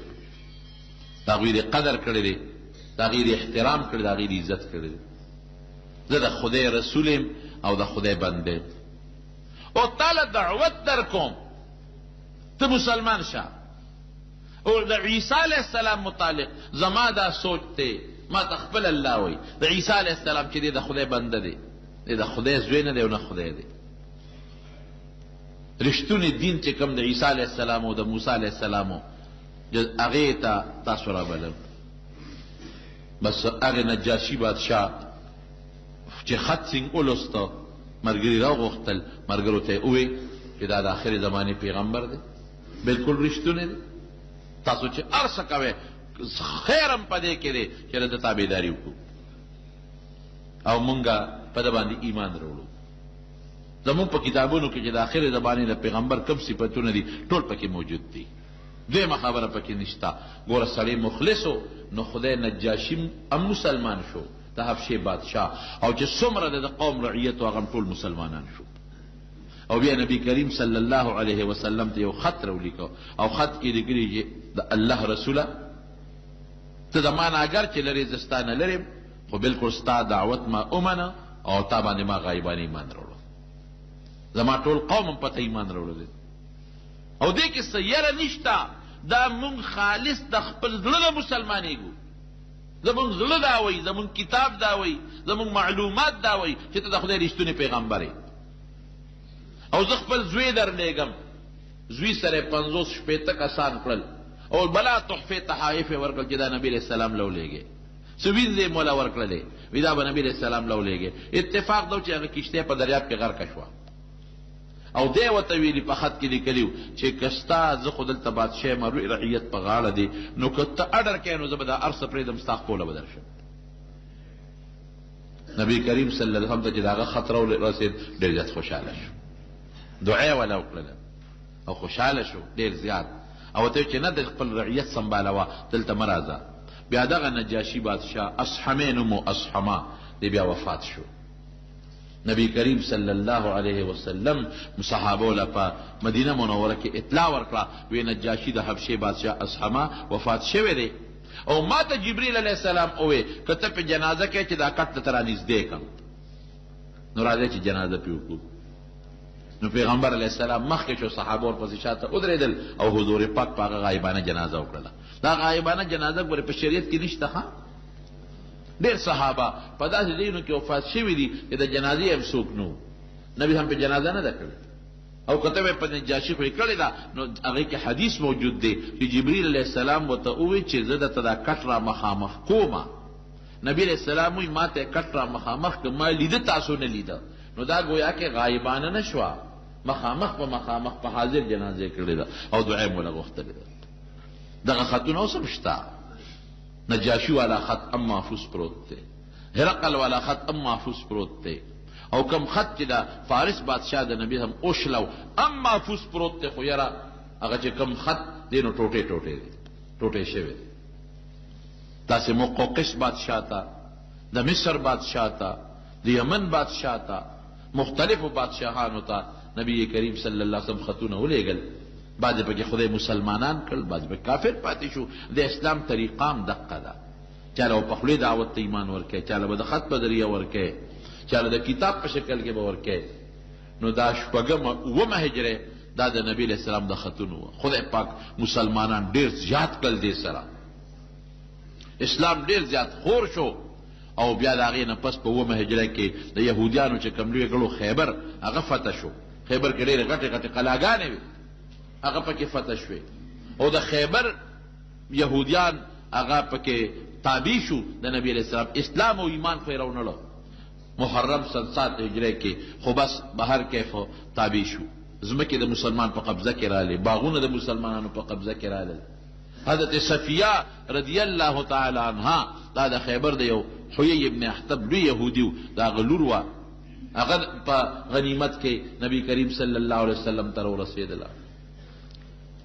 Speaker 1: د هغوی د قدر کړی دی د هغوی د احترام کړی د هغوی د عزت کړی دی زه د خدای رسول یم او د خدای بنده او تا له دعوت در کوم ته مسلمان شه او د عیسی علیہ السلام متعلق زما دا سوچ دی ما ته خپل الله وایي د عیسی علیہ السلام چې دی د خدای بنده دی دی د خدای زوی نه دی او نه خدای دی رښتونی دین چې کوم د عیسی علیہ السلام او د موسی علیہ السلام هغې ته تاسو رابلم بس هغې نجاشي بادشاه چې خط سینګ ولوسته ملګري راوغوښتل ملګرو ته یې وویل چې دا د آخرې زمانې پیغمبر دی بلکل رښتونی دی تاسو چې هر څه کوئ خیر هم په دې کې دی چې د تابعداري وکړو او مونږ په ده باندې ایمان راوړو زمونږ په کتابونو کې چې د آخرې زمانې د پیغمبر کوم صفتونه دي ټول پکې موجود دي دویمه خبره پکې نشته ګوره سړی مخلص و نو خدای نجاشي هم مسلمان شو د حبشې بادشاه او چې څومره د قوم رعیت و هغه ټول مسلمانان شو او بیا نبی کریم صلی الله علیه وسلم ته یو خط راولیکو او خط کې لیکلي چې د الله رسوله ته زما نه اگر چې لرې زه ستا نه لرې خو بلکل ستا دعوت ما ومنه او تا باندې ما غایبانه ایمان راوړو زما ټول قوم په ته ایمان راوړل او دې کې څه یره نشته دا مونږ خالص د خپل زړه مسلمانېږو زمونږ زړه دا وایي زمونږ کتاب دا وایي زمونږ معلومات دا وایي چې ته د خدای رښتونی پیغمبر یې او زه خپل زوی درلېږم زوی سره 50 کسان کړل او بلا تحفې تحایف یې ورکړل چې دا نبي علیه السلام له ولېږې څه وینځې مولا ورکړلې وي دا به نبي علیه السلام له ولېږې اتفاق دا چې هغه کښتۍ په دریاب کې غرقه شوه او دی ورته ویلي په خط کې لیکلي و چې که ستا زه خو دلته بادشاه یم روی رعیت په غاړه دی نو که ته اډر کوې نو زه به دا هر څه پرېږدم ستا خپله به درشم نبي کریم صلی الله علیه وسلم ته چې د هغه خط رسېد ډېر زیات خوشحاله شو دعا یې وله وکړله او خوشحاله شو ډېر زیات او ورته چې نه د خپل رعیت سنبالوه دلته مه راځه بیا دغه نجاشي بادشاه اصحمې نوم اصحما دی بیا وفات شو نبی کریم صلی الله علیه وسلم صحابو له په مدینه منوره کې اطلاع ورکړه وی نجاشي د حبشې بادشاه اصحما وفات شوی دی او ما ته جبریل علیه السلام ووی که ته په جنازه کې چې دا کټ درته رانږدې کړم نو راځئ چې جنازه پې وکړو نو پیغمبر علیه السلام مخکې شو صحابه ورپسې شاته ودرېدل او حضور پاک په هغه غایبانه جنازه وکړله دا غایبانه جنازه ګورې په شریعت کې نشته ښه ډېر صحابه په داسې ځایونو کې وفات شوي دي چې د جنازې هم څوک نه نبي هم په جنازه نه ده کړې او که ته به په نجاشي خو یې کړې ده نو هغې کې حدیث موجود دی چې جبریل علیه السلام ورته وویل چې زه درته دا کټ را مخامخ کومه نبي علیه السلام وایي ما ته یې کټ را مخامخ که ما لیده تاسو نه لیده نو دا گویا کې غایبانه نه شوه مخامخ په مخامخ په حاضر جنازې کړې ده او دعا یې موله غوښتلې ده دغه خطونه اوس هم شته نجاشی والا خط ام محفوظ پروت تے هرقل والا خط ام محفوظ پروت تے او کم خط چې دا فارس بادشاہ د نبی هم اوشلو ام محفوظ پروت تے خو یاره هغه چې کم خط دی نو ټوټې شوی داسې مقوقس بادشاہ ته د مصر بادشاہ ته د یمن بادشاہ ته مختلفو بادشاهانو ته نبی کریم صلی الله علیه وسلم خطونه ولېږل بعضې پکې خدای مسلمانان کړل بعضې پکې کافر پاتې شو د اسلام طریقام دقه ده چاله به په خولې دعوت ته ایمان ورکوي چاله به د خط په ذریعه ورکوي چاله د کتاب په شکل کې به ورکوي نو دا شپږمه اومه هجره دا د نبي علیه السلام د خطونو وه خدای پاک مسلمانان ډېر زیات کړل دې سره اسلام ډېر زیات خور شو او بیا د هغې نه پس په اومه هجره کې د یهودیانو چې کوم لوی ګړو خیبر هغه فتح شو خیبر کې ډېرې غټې قلاګانې وې هغه پکې فتح شوې او د خیبر یهودیان هغه پکې تابع شو د نبی علیه السلام اسلام او ایمان خو یې راونړو محرم 7 هجره کې خو بس بهر کیف تابع شو ځمکې د مسلمان په قبضه کې راغلې باغونه د مسلمانانو په قبضه کې راغلل حضرت صفیه رضی الله تعالی عنها دا د خیبر د یو حیی ابن احتب لوی یهودي و د هغه لور وه هغه په غنیمت کې نبی کریم صلی الله علیه وسلم ته ورسېدله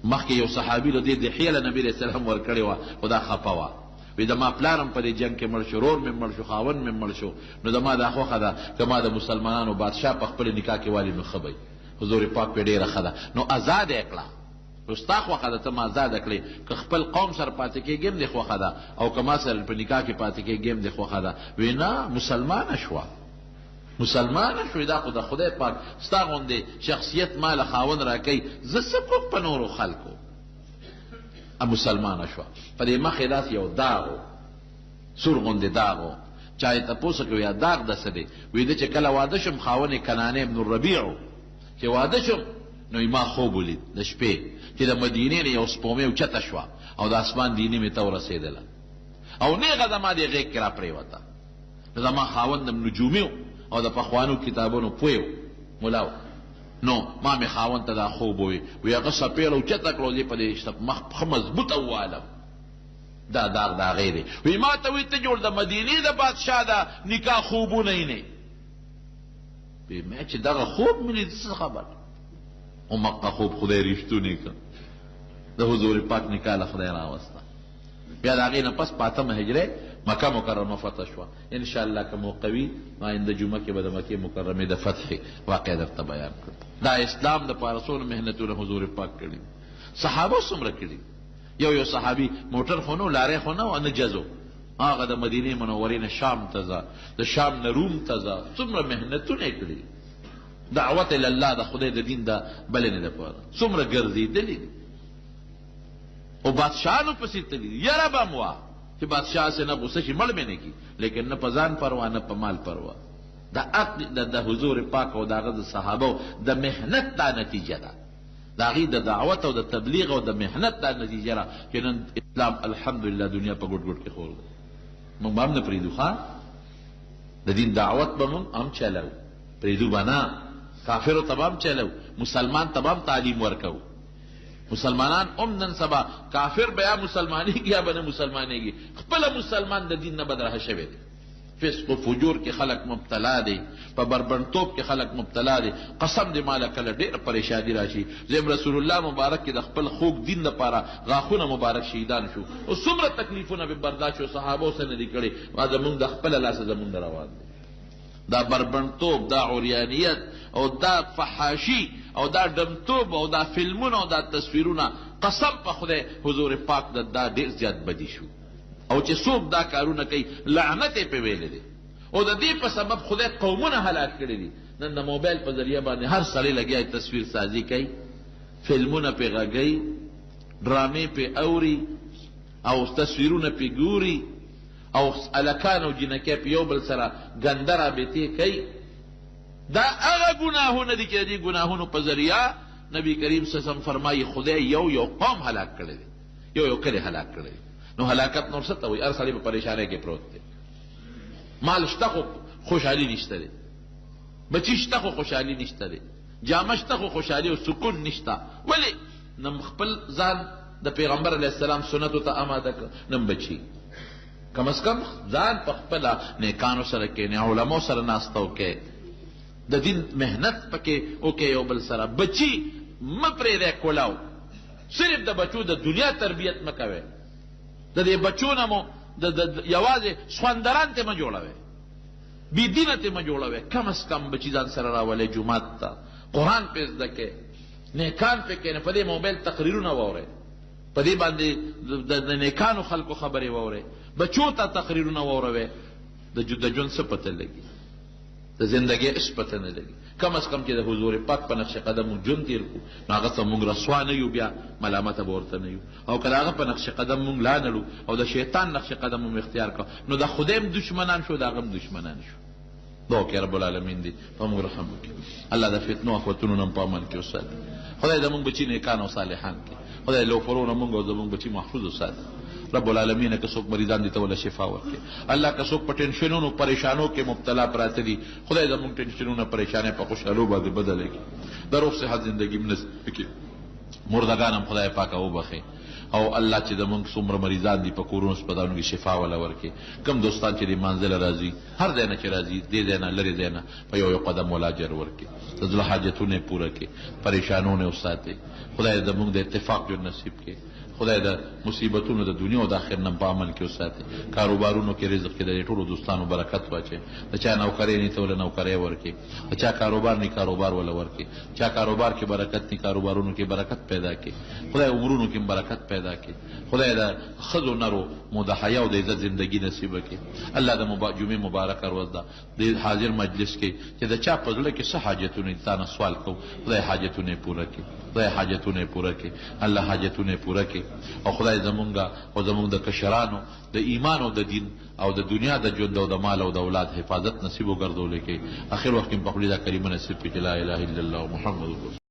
Speaker 1: مخکې یو صحابي له دې ضحیه له نبي علیه السلام ورکړې وه خو دا خفه وه وی د ما پلارم په دې جنګ کې مړ شو رور مې مړ شو خاوند مې مړ شو نو د ما دا خوښه ده که ما د مسلمانانو بادشاه په خپل نکاح کې والي نو ښه به حضور پاک پې ډېره ښه ده نو ازاد یې کړه نو ستا خوښه ده ته ما ازاده کړې که خپل قوم سره پاتې کېږي هم دې خوښه ده او که ما سره په نکاح کې پاتې کېږي هم دې خوښه ده وی نه مسلمانه شوه مسلمانه شوې دا خو د خدای پاک ستا غوندې شخصیت ما له خاوند راکوي زه څه کوم په نورو خلکو مسلمانه شوه په دې مخې داسې یو داغ و سور غوندې داغ و چا یې تپوس وکړو یا داغ ده څه دی وی ده چې کله واده شم خاوند یې کنانې ابن الربیع و چې واده شم نو ما خوب ولید د شپې چې د مدینې نه یو سپومې اوچته شوه او د اسمان دینې مې ته ورسېدله او نیغه زما دې غېږ کې را پرېوته زما خاوند هم نجومي و او د پخوانو کتابونو پوه و ملا و نو ما مې خاوند ته دا خوب ووی وی هغه سپېړه اوچته کړو دې په دې مخ ښه مضبوطه ووالم دا داغ د هغې دی وی ما ته وی ته جوړ د مدینې د بادشاه د نکاح خوبونه یې نه وی ما چې دغه خوب مې لید څه خبر همقه خوب خدای رښتونی کړ د حضور پاک نکاح له خدای راوسته بیا د هغې نه پس 5مه هجرې مکه مکرمه فتح شوه. انشاءالله که موقوي آینده جمعه کې به د مکې مکرمې د فتح واقع درته بیان کړو. دا اسلام دپاره څومره محنتونه حضور پاک کړي، صحابه څومره کړي. یو صحابي موټر خو نه، لارې خو نه او نه جزو، هغه د مدینې منورې نه شام ته ځه، د شام نه روم ته ځه، څومره محنتونه یې کړي دعوت الله د خدای د دین د بلنې دپاره، څومره ګرځېدلي دي او بادشاهانو پسې تللي دي. یره به م وه چې بادشاه سے نه غصه شي مړ مې نه کي، لیکن نه په ځان پروا نه په مال پروا. د حضور پاک او د هغه د صحابو د محنت دا نتیجه ده، د هغې د دعوت او د تبلیغ او د محنت دا نتیجه ده چې نن اسلام الحمدلله دنیا په ګوټ ګوټ کې خور دی. موږ به هم نه پرېږدو، ښه د دین دعوت به موږ هم چلو، پرېږدو به نه. کافرو ته به هم چلو، مسلمان ته به هم تعلیم ورکوو. مسلمانان نن سبا کافر به یا مسلمانېږي یا به نه مسلمانېږي، خپله مسلمان د دین نه بدرهه شوی دی. فسق و فجور کې خلک مبتلا دی، په بربنډتوب کې خلک مبتلا دی. قسم دې ماله کله ډېره پریشاني راشي. زم رسول الله مبارک کې د خپل خوږ دین لپاره غاښونه مبارک شهیدان شو، او څومره تکلیفونه به برداشت شو، صحابو څه نه دي کړي. زمونږ د خپله لاسه زمونږ روان دی. دا بربنډتوب، دا عریانیت او دا فحاشي او دا ډمتوب او دا فلمونه او دا تصویرونه، قسم په خدای حضور پاک دا ډېر زیات بدي شو. او چې څوک دا کارونه کوي لعنت یې پې ویلی دی، او د دې په سبب خدای قومونه هلاک کړي دي. نن د موبایل په ذریعه باندې هر سړی لګیا تصویر سازي کوي، فلمونه پې غږوي، ډرامې پې اوري او تصویرونه پې ګوري، او هلکان او جینکۍ په یو بل سره ګنده رابطې کوي. دا هغه ګناهونه دي چې د دې ګناهونو په ذریعه نبی کریم صلی الله علیه وسلم فرمایي خدای یو قوم هلاک کړی دی، یو کلی هلاک کړی دی. نو هلاکت نور څه ته وایي؟ هر سړی په پریشانۍ کې پروت دی. مال شته خو خوشحالي نشته دی، بچي شته خو خوشحالي نشته دی، جامه شته خو خوشحالي او سکون نشته. ولې؟ نم خپل ځان د پیغمبر علیه السلام سنتو ته آماده کړه، نم بچي کم از کم ځان په خپله نیکانو سره کښېنې، علماو سره ناسته وکړې، د دین محنت پکې وکړې یو بل سره. بچي مه پرېږدئ کولاو، صرف د بچو د دنیا تربیت مه کوئ. د دې بچو نه مو یوازې سخوندران ته مه جوړوئ، بېدینه ته مه جوړوئ. کم از کم بچي ځان سره راولئ جومات ته، قرآن پې زده کړئ، نیکان پې کښېنئ، په دې موبایل تقریرونه واورئ، په دې باندې د نیکانو خلکو خبرې واورئ، بچو ته تقریرونه واوروئ. د ژوند څه پته لګي، د زندګۍ هېڅ پته نه لګي. کم از کم چې د حضور پاک په نقش قدم مونږ ژوند تېر کړو، نو هغه ته مونږ رسوا نه یو، بیا ملامته به ورته نه یو. او که د هغه په نقش قدم مونږ لا نړو او د شیطان نقش قدم مونږ اختیار کړو، نو د خدای هم دشمنان شو، د هغه هم دشمنان شو. دعا وکړئ رب العالمین دې په مونږ رحم وکړي. الله د فتنو آفتونو نه هم په امن کې وساتي. خدای زمونږ بچي نیکان او صالحان کړي. خدای له فرو نه مونږ او زمونږ بچي محفوظ وساتي. رب العالمین که څوک مریضان دي ته ولا شفا ورکړي. الله که څوک په ټینشنونو پریشانو کې مبتلا پراته دي، خدای زموږ ټینشنونه پریشانۍ په خوشحالو باندې بدله کړي. د روغ صحت زندګي م نصیب کړي. مردگان هم خدای پاکه وبخي. او الله چې زموږ څومره مریضان دي په کورونو اسپتالونو کې شفا ولا ورکړي. کم دوستان چې د منزله راځي، هر ځای نه چې راځي، دې ځای نه لرې ځای نه په یو قدم ولا اجر ورکړي. د زړه حاجتونه یې پوره کړي، پریشانونه وساتي. خدای زموږ د اتفاق جو نصیب کړي. خدای د مصیبتونو د دنیا او د آخرت نه په عمل کې وساتي. کاروبارونو کې رزق کې د ټولو دوستانو برکت واچي. د چا نوکرۍ نه ته ولا نوکرۍ ورکړي، د چا کاروبار نه کاروبار ولا ورکړي، چا کاروبار کې برکت نه کاروبارونو کې برکت پیدا کړي. خدای عمرونو کې برکت پیدا کړي. خدای د ښځو نرو مو د حیا او د عزت زندګي نصیب کړي. الله د جمعې مبارکه ورځ ده د حاضر مجلس کې چې د چا په زړه کې څه حاجتونه دي تا نه سوال کوو، خدای حاجتونه یې پوره کړي. خدای حاجتونه یې پوره کړي. الله حاجتونه یې پوره کړي. او خدای زمونږه او زمونږ د کشرانو د ایمان او د دین او د دنیا د ژوند او د مال او د اولاد حفاظت نصیب وګرځولې کې. اخر وخت کې په خپل دا کریمه نصیب کړي. لا اله الا الله محمد رسول